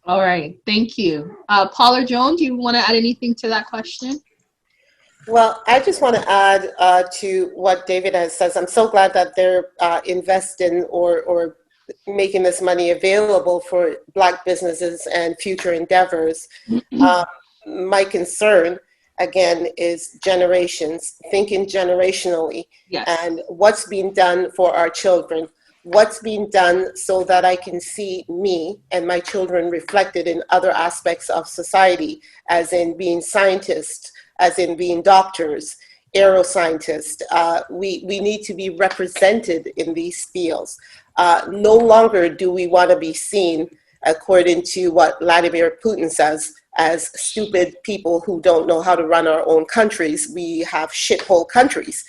All right, thank you. Paul or Joan, do you want to add anything to that question? Well, I just want to add to what David has said. I'm so glad that they're investing or making this money available for Black businesses and future endeavors. My concern, again, is generations, thinking generationally, yes. And what's being done for our children, what's being done so that I can see me and my children reflected in other aspects of society, as in being scientists, as in being doctors, aeroscientists. We need to be represented in these fields. No longer do we want to be seen, according to what Vladimir Putin says, as stupid people who don't know how to run our own countries. We have shithole countries.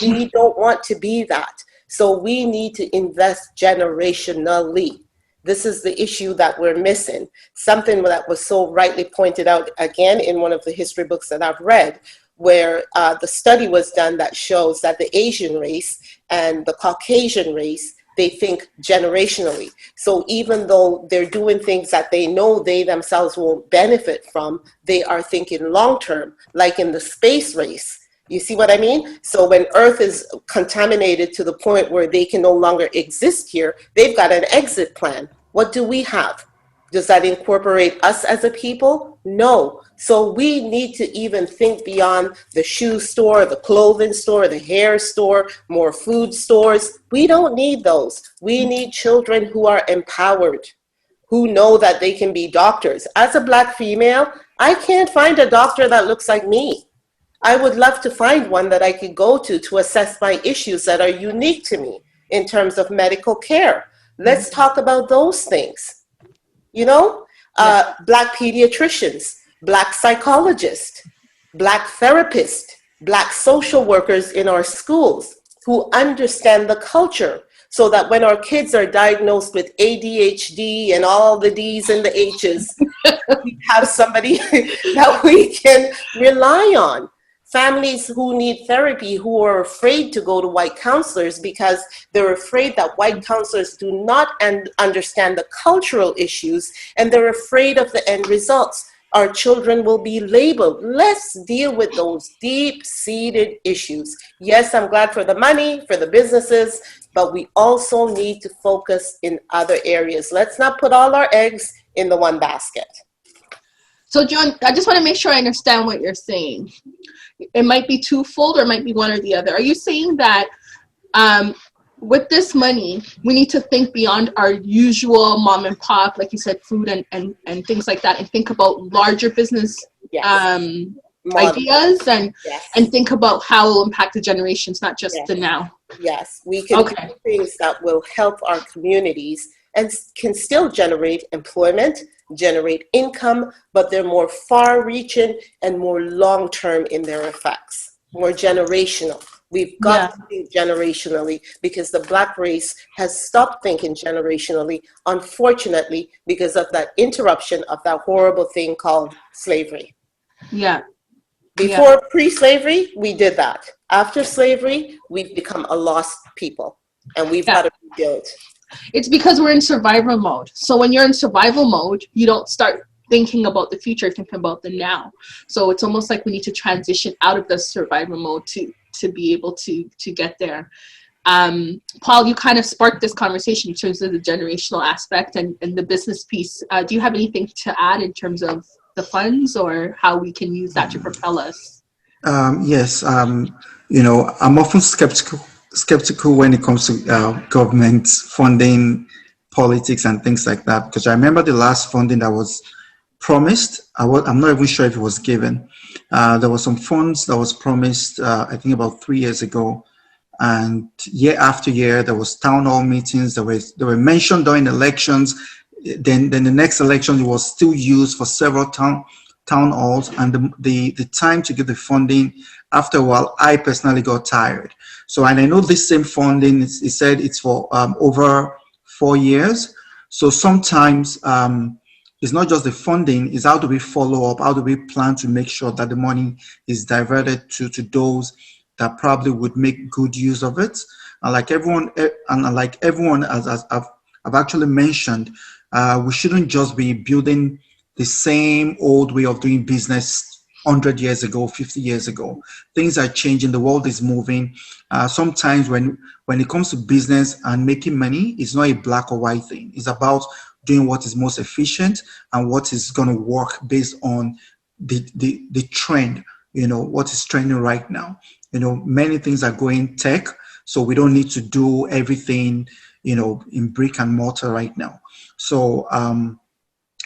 We don't want to be that. So we need to invest generationally. This is the issue that we're missing. Something that was so rightly pointed out again in one of the history books that I've read, where the study was done that shows that the Asian race and the Caucasian race, they think generationally. So even though they're doing things that they know they themselves won't benefit from, they are thinking long-term, like in the space race. You see what I mean? So when Earth is contaminated to the point where they can no longer exist here, they've got an exit plan. What do we have? Does that incorporate us as a people? No. So we need to even think beyond the shoe store, the clothing store, the hair store, more food stores. We don't need those. We need children who are empowered, who know that they can be doctors. As a Black female, I can't find a doctor that looks like me. I would love to find one that I could go to assess my issues that are unique to me in terms of medical care. Let's talk about those things. You know, Black pediatricians, Black psychologists, Black therapists, Black social workers in our schools who understand the culture, so that when our kids are diagnosed with ADHD and all the D's and the H's, we have somebody that we can rely on. Families who need therapy who are afraid to go to white counselors because they're afraid that white counselors do not understand the cultural issues, and they're afraid of the end results. Our children will be labeled. Let's deal with those deep-seated issues. Yes, I'm glad for the money, for the businesses, but we also need to focus in other areas. Let's not put all our eggs in the one basket. So, John, I just want to make sure I understand what you're saying. It might be twofold or it might be one or the other. Are you saying that with this money, we need to think beyond our usual mom and pop, like you said, food and things like that, and think about larger business ideas and think about how it will impact the generations, not just the now? Yes, we can do things that will help our communities and can still generate employment, generate income, but they're more far-reaching and more long-term in their effects, more generational. We've got to think generationally because the Black race has stopped thinking generationally, unfortunately, because of that interruption of that horrible thing called slavery. Yeah. Before pre-slavery, we did that. After slavery, we've become a lost people, and we've got to rebuild. It's because we're in survival mode. So when you're in survival mode, you don't start thinking about the future, thinking about the now. So it's almost like we need to transition out of the survival mode to be able to get there. Paul, you kind of sparked this conversation in terms of the generational aspect and the business piece. Do you have anything to add in terms of the funds or how we can use that to propel us? Yes. I'm often skeptical when it comes to government funding, politics, and things like that. Because I remember the last funding that was promised. I'm not even sure if it was given. There were some funds that was promised, I think about 3 years ago. And year after year, there was town hall meetings. They were mentioned during elections. Then the next election, it was still used for several town halls. And the time to get the funding, after a while, I personally got tired. So, and I know this same funding, it said it's for over 4 years. So sometimes it's not just the funding, it's how do we follow up, how do we plan to make sure that the money is diverted to those that probably would make good use of it. And like everyone, as I've actually mentioned, we shouldn't just be building the same old way of doing business 100 years ago, 50 years ago. Things are changing, the world is moving. Sometimes when it comes to business and making money, it's not a black or white thing. It's about doing what is most efficient and what is going to work based on the trend, what is trending right now. Many things are going tech, so we don't need to do everything, in brick and mortar right now. So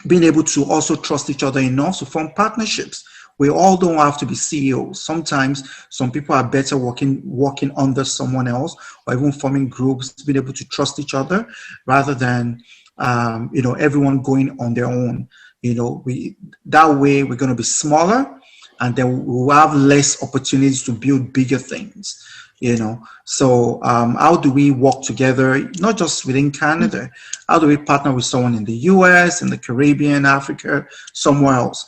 being able to also trust each other enough to form partnerships. We all don't have to be CEOs. Sometimes some people are better working under someone else, or even forming groups, being able to trust each other rather than everyone going on their own. That way we're going to be smaller, and then we'll have less opportunities to build bigger things. So how do we work together, not just within Canada? How do we partner with someone in the US, in the Caribbean, Africa, somewhere else?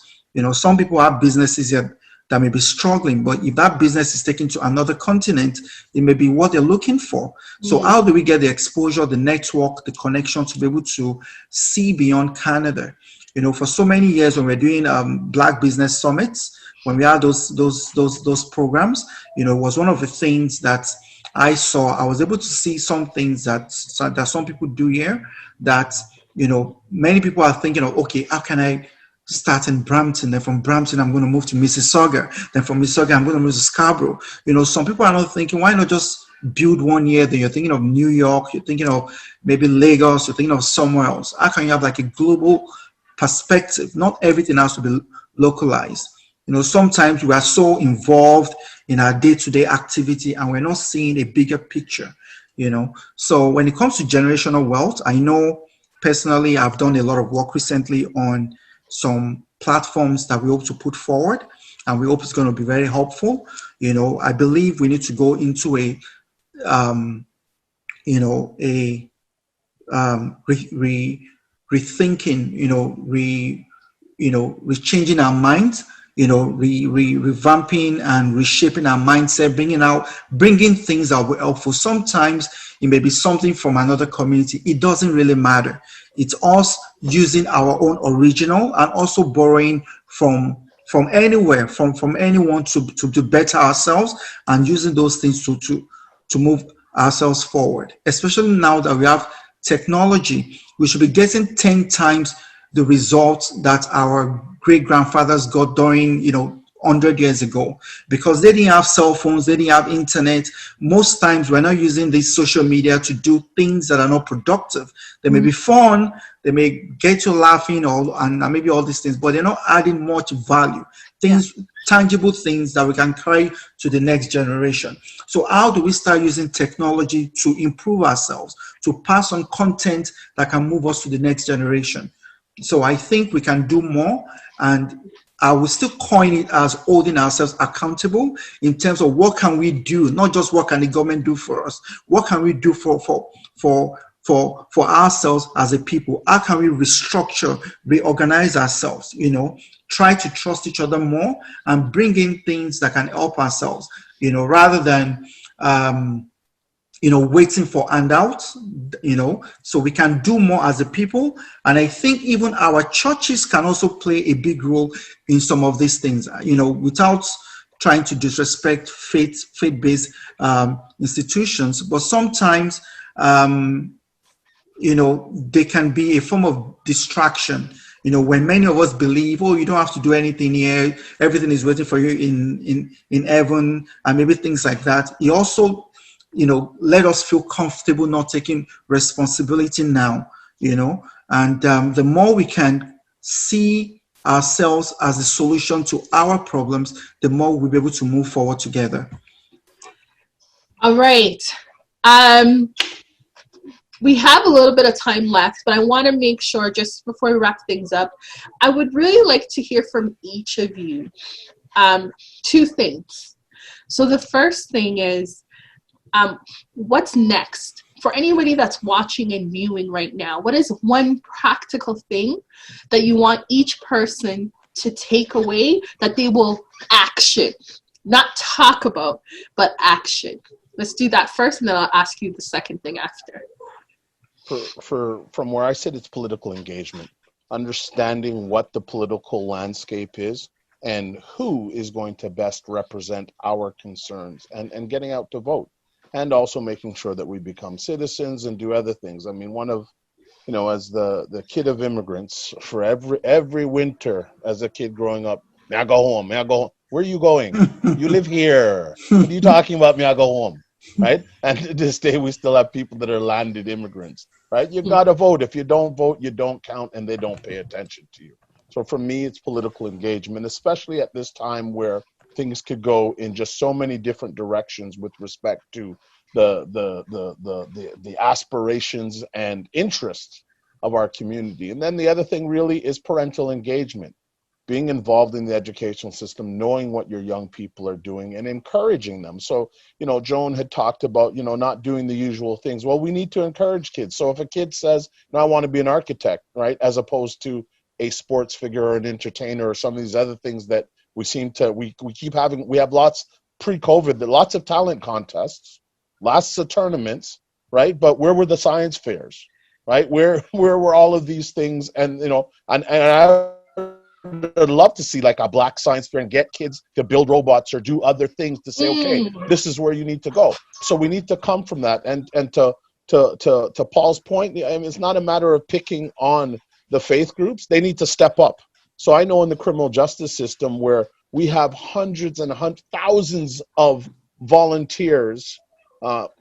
Some people have businesses that may be struggling, but if that business is taken to another continent, it may be what they're looking for. So how do we get the exposure, the network, the connection to be able to see beyond Canada? For so many years when we're doing Black Business Summits, when we had those programs, it was one of the things that I saw. I was able to see some things that some people do here that, many people are thinking of, okay, how can I start in Brampton? Then from Brampton, I'm going to move to Mississauga. Then from Mississauga, I'm going to move to Scarborough. Some people are not thinking, why not just build 1 year? Then you're thinking of New York, you're thinking of maybe Lagos, you're thinking of somewhere else. How can you have like a global perspective? Not everything has to be localized. Sometimes we are so involved in our day-to-day activity and we're not seeing a bigger picture, So when it comes to generational wealth, I know personally I've done a lot of work recently on some platforms that we hope to put forward, and we hope it's going to be very helpful. I believe we need to go into a rethinking, changing our minds, revamping and reshaping our mindset, bringing things that were helpful. Sometimes it may be something from another community. It doesn't really matter. It's us using our own original and also borrowing from anywhere, from anyone to better ourselves, and using those things to move ourselves forward. Especially now that we have technology, we should be getting 10 times the results that our great grandfathers got during 100 years ago, because they didn't have cell phones, they didn't have internet. Most times we're not using this social media to do things that are not productive. They may be fun, they may get you laughing, and maybe all these things, but they're not adding much value, tangible things that we can carry to the next generation. So how do we start using technology to improve ourselves, to pass on content that can move us to the next generation? So I think we can do more, and I will still coin it as holding ourselves accountable in terms of what can we do, not just what can the government do for us. What can we do for ourselves as a people? How can we restructure, reorganize ourselves, try to trust each other more and bring in things that can help ourselves, rather than, waiting for handouts, so we can do more as a people. And I think even our churches can also play a big role in some of these things, without trying to disrespect faith-based institutions. But sometimes, they can be a form of distraction. When many of us believe, oh, you don't have to do anything here, everything is waiting for you in heaven, and maybe things like that. It also let us feel comfortable not taking responsibility now, and the more we can see ourselves as a solution to our problems, the more we'll be able to move forward together. All right. We have a little bit of time left, but I want to make sure, just before we wrap things up, I would really like to hear from each of you two things. So the first thing is, what's next? For anybody that's watching and viewing right now, what is one practical thing that you want each person to take away that they will action? Not talk about, but action. Let's do that first, and then I'll ask you the second thing after. From where I sit, it's political engagement. Understanding what the political landscape is and who is going to best represent our concerns, and getting out to vote. And also making sure that we become citizens and do other things. I mean, one of, as the kid of immigrants, for every winter as a kid growing up, may I go home? May I go home? Where are you going? You live here. What are you talking about? May I go home? Right? And to this day, we still have people that are landed immigrants, right? You got to vote. If you don't vote, you don't count, and they don't pay attention to you. So for me, it's political engagement, especially at this time where things could go in just so many different directions with respect to the aspirations and interests of our community. And then the other thing really is parental engagement, being involved in the educational system, knowing what your young people are doing and encouraging them. So, Joan had talked about, not doing the usual things. Well, we need to encourage kids. So if a kid says, no, I want to be an architect, right, as opposed to a sports figure or an entertainer or some of these other things that we keep having. We have lots pre-COVID, lots of talent contests, lots of tournaments, right? But where were the science fairs, right? Where were all of these things? And and I'd love to see like a Black science fair and get kids to build robots or do other things to say, okay, this is where you need to go. So we need to come from that. And to Paul's point, I mean, it's not a matter of picking on the faith groups. They need to step up. So I know in the criminal justice system where we have hundreds and thousands of volunteers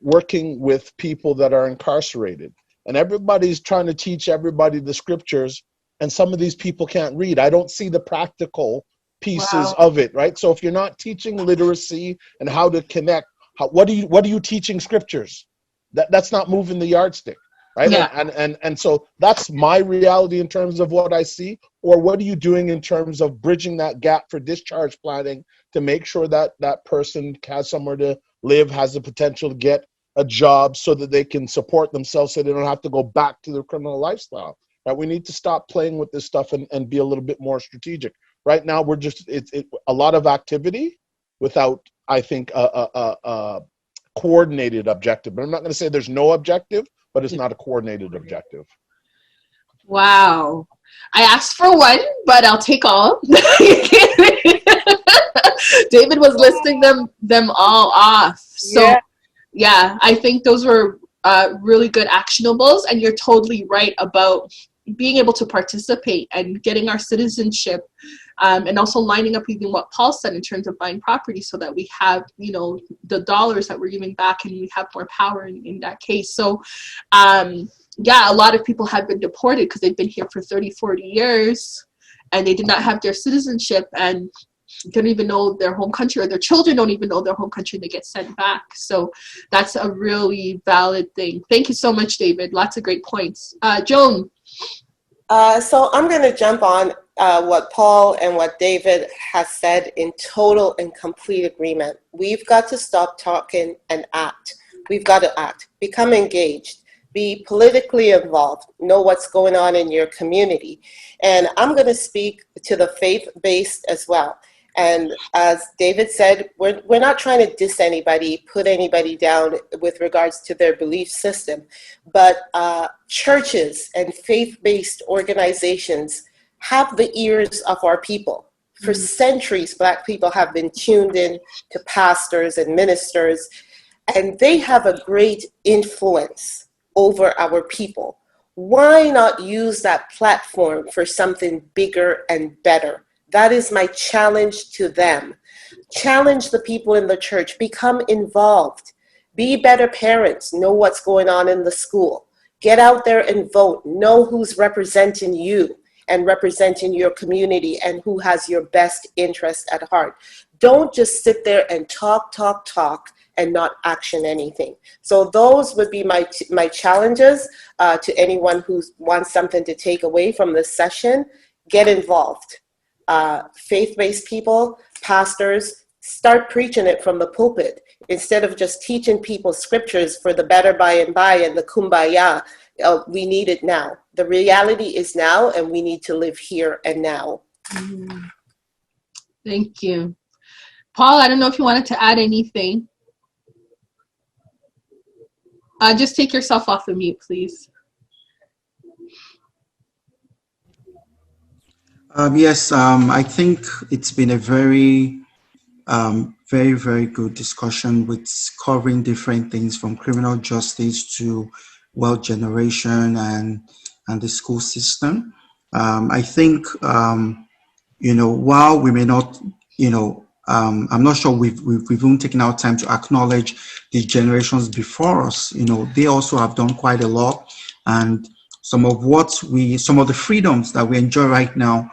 working with people that are incarcerated, and everybody's trying to teach everybody the scriptures, and some of these people can't read. I don't see the practical pieces of it, right? So if you're not teaching literacy and how to connect, what are you teaching scriptures? That's not moving the yardstick, right? Yeah. And so that's my reality in terms of what I see. Or what are you doing in terms of bridging that gap for discharge planning to make sure that that person has somewhere to live, has the potential to get a job so that they can support themselves so they don't have to go back to their criminal lifestyle. Right? We need to stop playing with this stuff and be a little bit more strategic. Right now, we're just a lot of activity without, I think, a coordinated objective. But I'm not going to say there's no objective, but it's not a coordinated objective. Wow. I asked for one, but I'll take all. David was listing them all off. So yeah, I think those were really good actionables, and you're totally right about being able to participate and getting our citizenship, and also lining up even what Paul said in terms of buying property, so that we have, the dollars that we're giving back, and we have more power in that case. So yeah, a lot of people have been deported because they've been here for 30, 40 years, and they did not have their citizenship, and don't even know their home country, or their children don't even know their home country. They get sent back. So that's a really valid thing. Thank you so much, David. Lots of great points. Joan. So I'm going to jump on what Paul and what David has said in total and complete agreement. We've got to stop talking and act. We've got to act, become engaged, be politically involved, know what's going on in your community. And I'm going to speak to the faith-based as well. And as David said, we're not trying to diss anybody, put anybody down with regards to their belief system, but churches and faith-based organizations have the ears of our people. For centuries, Black people have been tuned in to pastors and ministers, and they have a great influence over our people. Why not use that platform for something bigger and better? That is my challenge to them. Challenge the people in the church, become involved, be better parents, know what's going on in the school, get out there and vote, know who's representing you and representing your community and who has your best interest at heart. Don't just sit there and talk and not action anything. So those would be my challenges to anyone who wants something to take away from this session. Get involved. Faith-based people, pastors, start preaching it from the pulpit instead of just teaching people scriptures for the better by and by and the kumbaya. We need it now. The reality is now, and we need to live here and now. Thank you. Paul, I don't know if you wanted to add anything. Just take yourself off the mute, please. Yes, I think it's been a very, very good discussion with covering different things from criminal justice to wealth generation and the school system. I think, while we may not, I'm not sure we've even taken our time to acknowledge the generations before us. They also have done quite a lot, and some of the freedoms that we enjoy right now,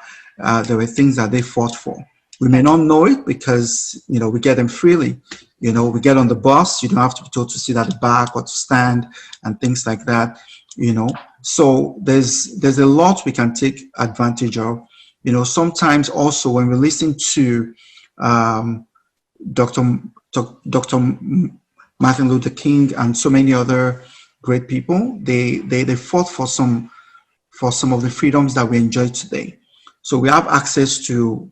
there were things that they fought for. We may not know it because, we get them freely. We get on the bus, you don't have to be told to sit at the back or to stand and things like that, So there's a lot we can take advantage of. Sometimes also when we listen to Dr. Martin Luther King and so many other great people, they fought for some of the freedoms that we enjoy today. So we have access to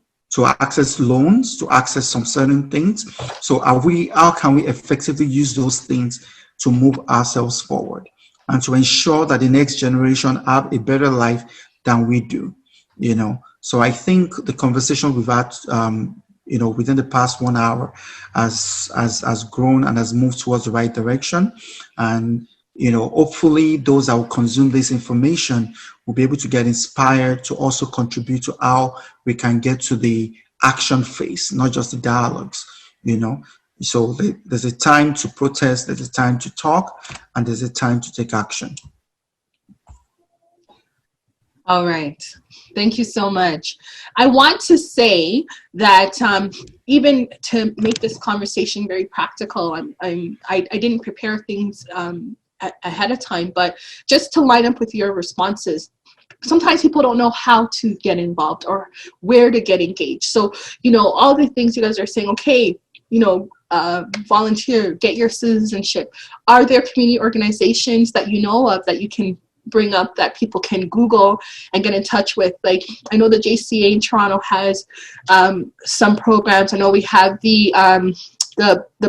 access loans, to access some certain things. So how can we effectively use those things to move ourselves forward and to ensure that the next generation have a better life than we do, So I think the conversation we've had, within the past 1 hour has grown and has moved towards the right direction. And, hopefully those that will consume this information will be able to get inspired to also contribute to how we can get to the action phase, not just the dialogues, So there's a time to protest, there's a time to talk, and there's a time to take action. All right. Thank you so much. I want to say that even to make this conversation very practical, I didn't prepare things ahead of time, but just to line up with your responses. Sometimes people don't know how to get involved or where to get engaged. So, all the things you guys are saying, okay, volunteer, get your citizenship. Are there community organizations that you know of that you can bring up that people can Google and get in touch with? Like, I know the JCA in Toronto has some programs. I know we have the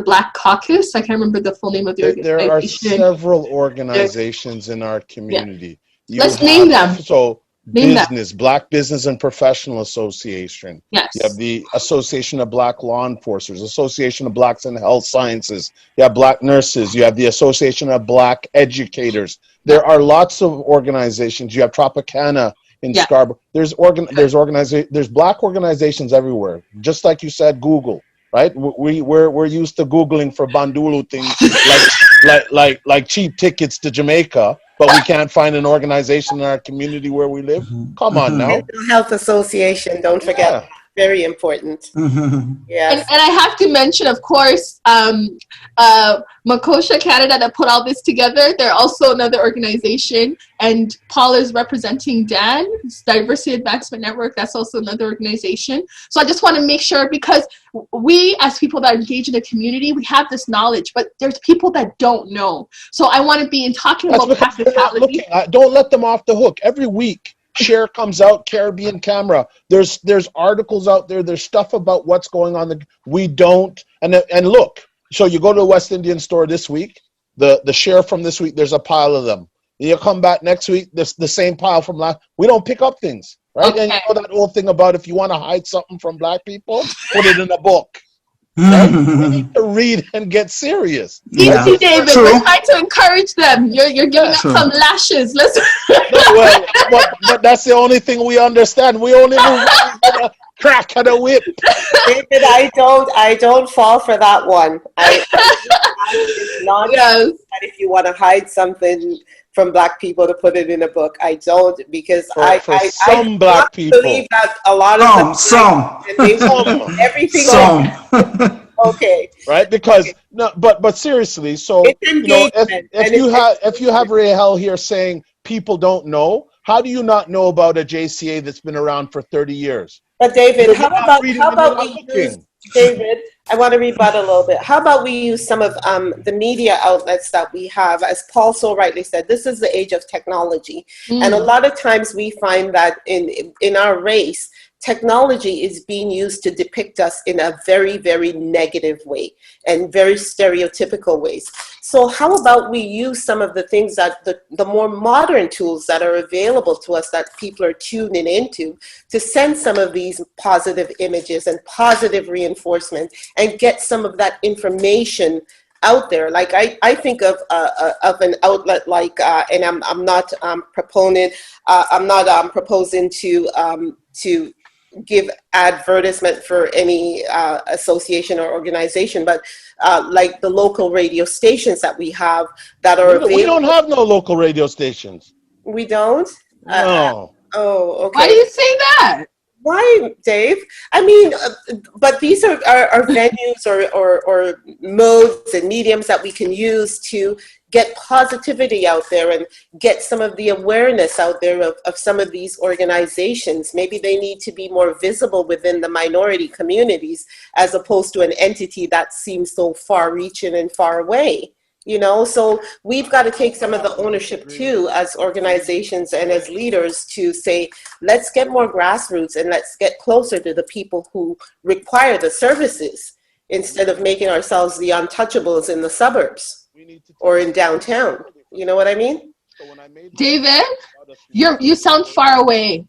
Black Caucus. I can't remember the full name of the organization. There are several organizations in our community. Yeah. Let's name them. So business, Black Business and Professional Association. Yes. You have the Association of Black Law Enforcers, Association of Blacks in Health Sciences. You have Black Nurses. You have the Association of Black Educators. There are lots of organizations. You have Tropicana in Scarborough. There's Black organizations everywhere. Just like you said, Google. Right, we're used to Googling for Bandulu things like cheap tickets to Jamaica, but we can't find an organization in our community where we live. Come on now. Mental Health Association, don't forget. Yeah. Very important. Yes. And I have to mention, of course, Makosha Canada that put all this together. They're also another organization, and Paul is representing DAN, Diversity Advancement Network. That's also another organization. So I just want to make sure, because we as people that engage in the community, we have this knowledge, but there's people that don't know. So I want to be in talking about practicality. Don't let them off the hook. Every week, Share comes out, Caribbean Camera. There's articles out there. There's stuff about what's going on. We don't. And look, so you go to the West Indian store this week, the Share from this week, there's a pile of them. You come back next week, there's the same pile from last. We don't pick up things, right? Okay. And you know that old thing about if you want to hide something from Black people, put it in a book. Right? We need to read and get serious. Thank you, David. True. We're trying to encourage them. You're giving us some lashes. Listen. No, but that's the only thing we understand. We only know crack at a whip. David, I don't fall for that one. It's not that if you want to hide something from Black people to put it in a book. I don't, because I Black people believe that a lot of some everything. Okay. Right, because no, but seriously, so if you have Rahel here saying people don't know, how do you not know about a JCA that's been around for 30 years? But David, how about we use, David, I want to rebut a little bit. How about we use some of the media outlets that we have? As Paul so rightly said, this is the age of technology. And a lot of times we find that in our race, technology is being used to depict us in a very, very negative way and very stereotypical ways. So how about we use some of the things that the more modern tools that are available to us that people are tuning into to send some of these positive images and positive reinforcement and get some of that information out there. Like I think of an outlet like, and I'm not proposing to give advertisement for any association or organization, but like the local radio stations that we have that are available. We don't have no local radio stations. We don't? No. Oh, okay. Why do you say that? Why, Dave? I mean, but these are venues or modes and mediums that we can use to get positivity out there and get some of the awareness out there of some of these organizations. Maybe they need to be more visible within the minority communities as opposed to an entity that seems so far-reaching and far away. You know, so we've got to take some of the ownership too as organizations and as leaders to say, let's get more grassroots and let's get closer to the people who require the services instead of making ourselves the untouchables in the suburbs or in downtown. You know what I mean? David, you sound far away.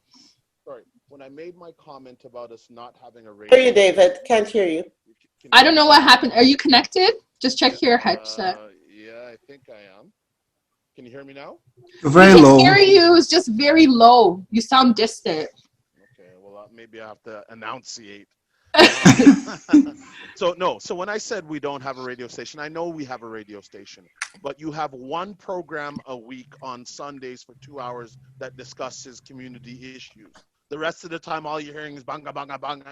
Sorry, when I made my comment about us not having a radio. Hear you, David. Can't hear you. I don't know what happened. Are you connected? Just check your headset. Yeah, I think I am. Can you hear me now? Very low. I can hear you. It's just very low. You sound distant. Okay, well, maybe I have to enunciate. So when I said we don't have a radio station, I know we have a radio station, but you have one program a week on Sundays for 2 hours that discusses community issues. The rest of the time, all you're hearing is banga, banga, banga.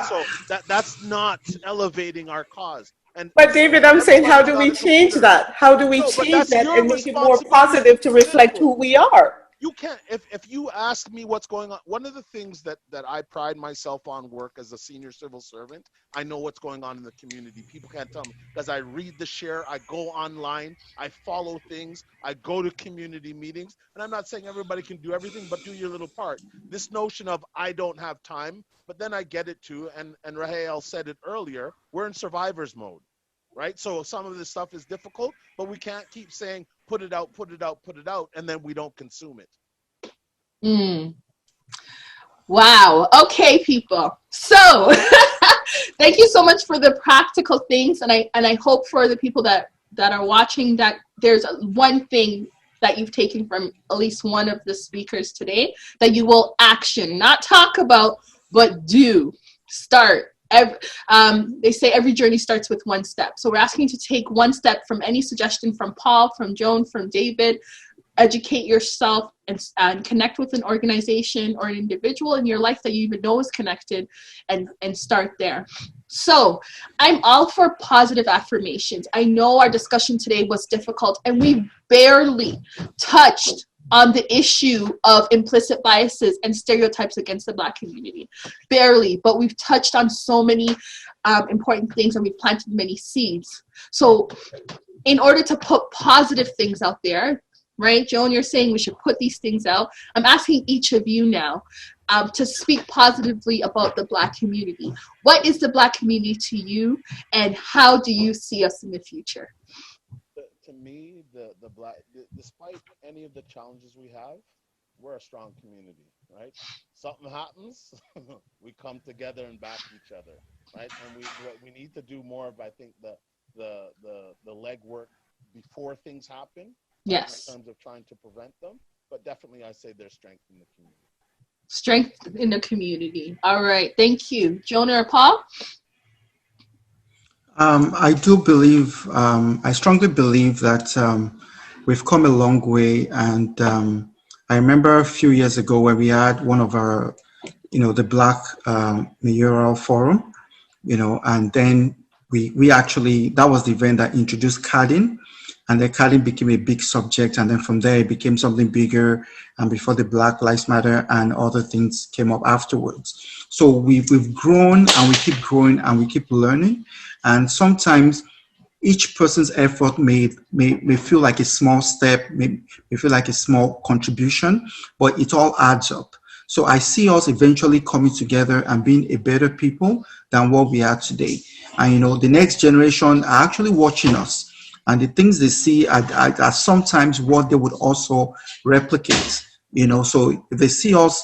So that's not elevating our cause. But David, I'm saying, how do we change that? How do we change that and make it more positive to reflect who we are? you can't, if you ask me what's going on, one of the things that I pride myself on work as a senior civil servant, I know what's going on in the community. People can't tell me because I read the share, I go online, I follow things, I go to community meetings, and I'm not saying everybody can do everything, but do your little part. This notion of I don't have time, but then I get it too, and Rahel said it earlier, we're in survivor's mode, right? So some of this stuff is difficult, but we can't keep saying, put it out, put it out, put it out, and then we don't consume it. Wow. Okay, people. So thank you so much for the practical things. And I hope for the people that are watching that there's one thing that you've taken from at least one of the speakers today that you will action, not talk about, but do. Start. They say every journey starts with one step. So we're asking you to take one step from any suggestion from Paul, from Joan, from David. Educate yourself and connect with an organization or an individual in your life that you even know is connected, and start there. So I'm all for positive affirmations. I know our discussion today was difficult and we barely touched on the issue of implicit biases and stereotypes against the Black community. Barely, but we've touched on so many important things and we've planted many seeds. So in order to put positive things out there, right, Joan, you're saying we should put these things out. I'm asking each of you now to speak positively about the Black community. What is the Black community to you, and how do you see us in the future? To me, the Black, despite any of the challenges we have, we're a strong community, right? Something happens, we come together and back each other, right? And we need to do more of, I think, the legwork before things happen. Yes. In terms of trying to prevent them, but definitely I say there's strength in the community. Strength in the community. All right, thank you. Jonah or Paul? I do believe, I strongly believe that we've come a long way. And I remember a few years ago when we had one of our, the Black Mayoral Forum, and then we actually, that was the event that introduced carding. And then carding became a big subject, and then from there it became something bigger, and before the Black Lives Matter and other things came up afterwards. So we've grown, and we keep growing, and we keep learning. And sometimes each person's effort may feel like a small step, may feel like a small contribution, but it all adds up. So I see us eventually coming together and being a better people than what we are today. And the next generation are actually watching us. And the things they see are sometimes what they would also replicate, So if they see us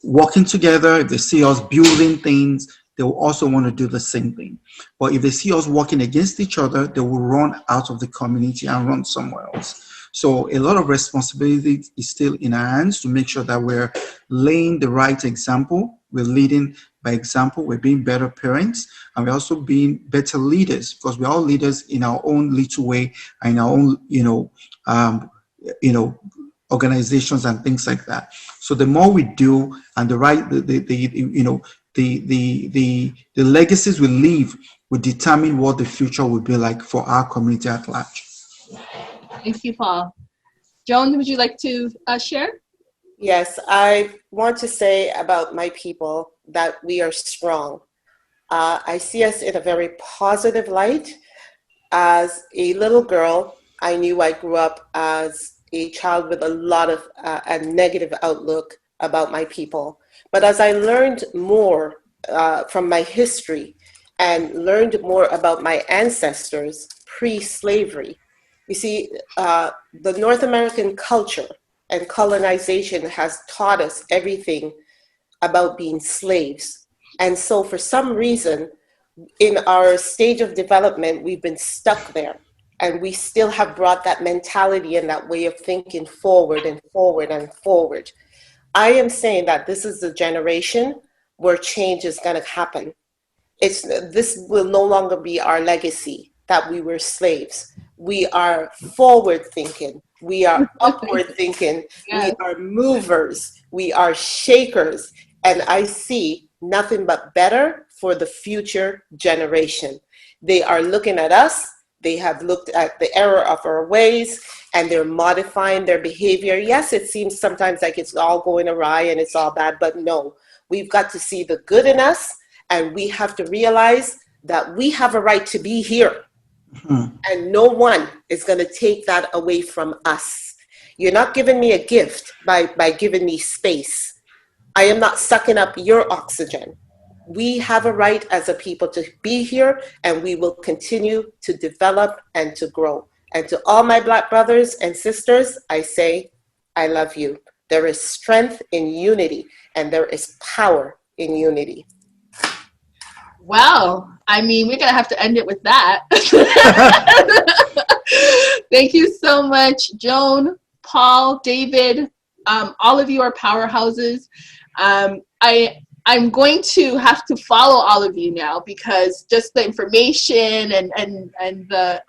working together, if they see us building things, they will also want to do the same thing. But if they see us working against each other, they will run out of the community and run somewhere else. So a lot of responsibility is still in our hands to make sure that we're laying the right example. We're leading by example. We're being better parents, and we're also being better leaders, because we're all leaders in our own little way, and in our own, organizations and things like that. So the more we do, and the legacies we leave will determine what the future will be like for our community at large. Thank you, Paul. Joan, would you like to share? Yes, I want to say about my people that we are strong. I see us in a very positive light. As a little girl, I knew I grew up as a child with a lot of a negative outlook about my people. But as I learned more from my history and learned more about my ancestors pre-slavery, you see, the North American culture and colonization has taught us everything about being slaves. And so for some reason, in our stage of development, we've been stuck there. And we still have brought that mentality and that way of thinking forward and forward and forward. I am saying that this is the generation where change is going to happen. This will no longer be our legacy that we were slaves. We are forward thinking. We are upward thinking. Yes. We are movers. We are shakers. And I see nothing but better for the future generation. They are looking at us. They have looked at the error of our ways, and they're modifying their behavior. Yes, it seems sometimes like it's all going awry and it's all bad, but no, we've got to see the good in us, and we have to realize that we have a right to be here. And no one is going to take that away from us. You're not giving me a gift by giving me space. I am not sucking up your oxygen. We have a right as a people to be here, and we will continue to develop and to grow. And to all my Black brothers and sisters, I say, I love you. There is strength in unity, and there is power in unity. Well, I mean, we're going to have to end it with that. Thank you so much, Joan, Paul, David. All of you are powerhouses. I'm going to have to follow all of you now, because just the information and the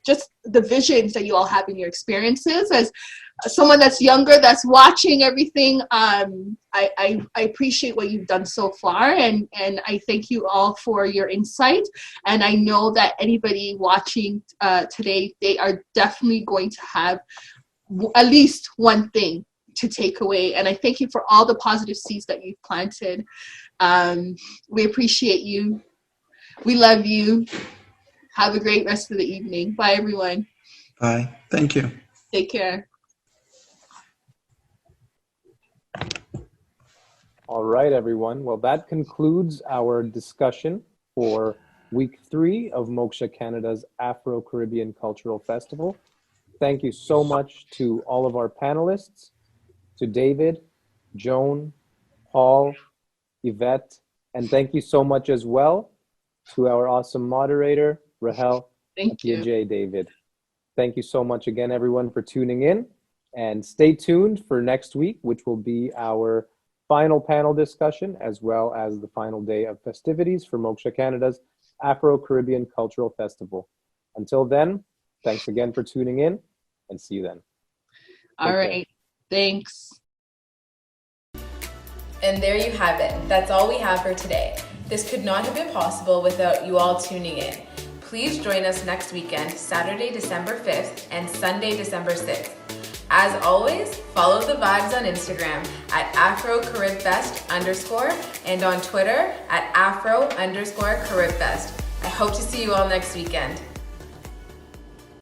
just the visions that you all have in your experiences. As someone that's younger, that's watching everything, I appreciate what you've done so far, and I thank you all for your insight. And I know that anybody watching today, they are definitely going to have at least one thing to take away. And I thank you for all the positive seeds that you've planted. We appreciate you. We love you. Have a great rest of the evening. Bye, everyone. Bye. Thank you. Take care. All right, everyone. Well, that concludes our discussion for week 3 of Moksha Canada's Afro-Caribbean Cultural Festival. Thank you so much to all of our panelists, to David, Joan, Paul, Yvette, and thank you so much as well to our awesome moderator, Rahel Thank you. J. David. Thank you so much again, everyone, for tuning in, and stay tuned for next week, which will be our final panel discussion, as well as the final day of festivities for Moksha Canada's Afro-Caribbean Cultural Festival. Until then, thanks again for tuning in, and see you then. All right. Thanks. And there you have it. That's all we have for today. This could not have been possible without you all tuning in. Please join us next weekend, Saturday, December 5th and Sunday, December 6th. As always, follow the vibes on Instagram at Afro-Caribfest_ and on Twitter at Afro_Caribfest. I hope to see you all next weekend.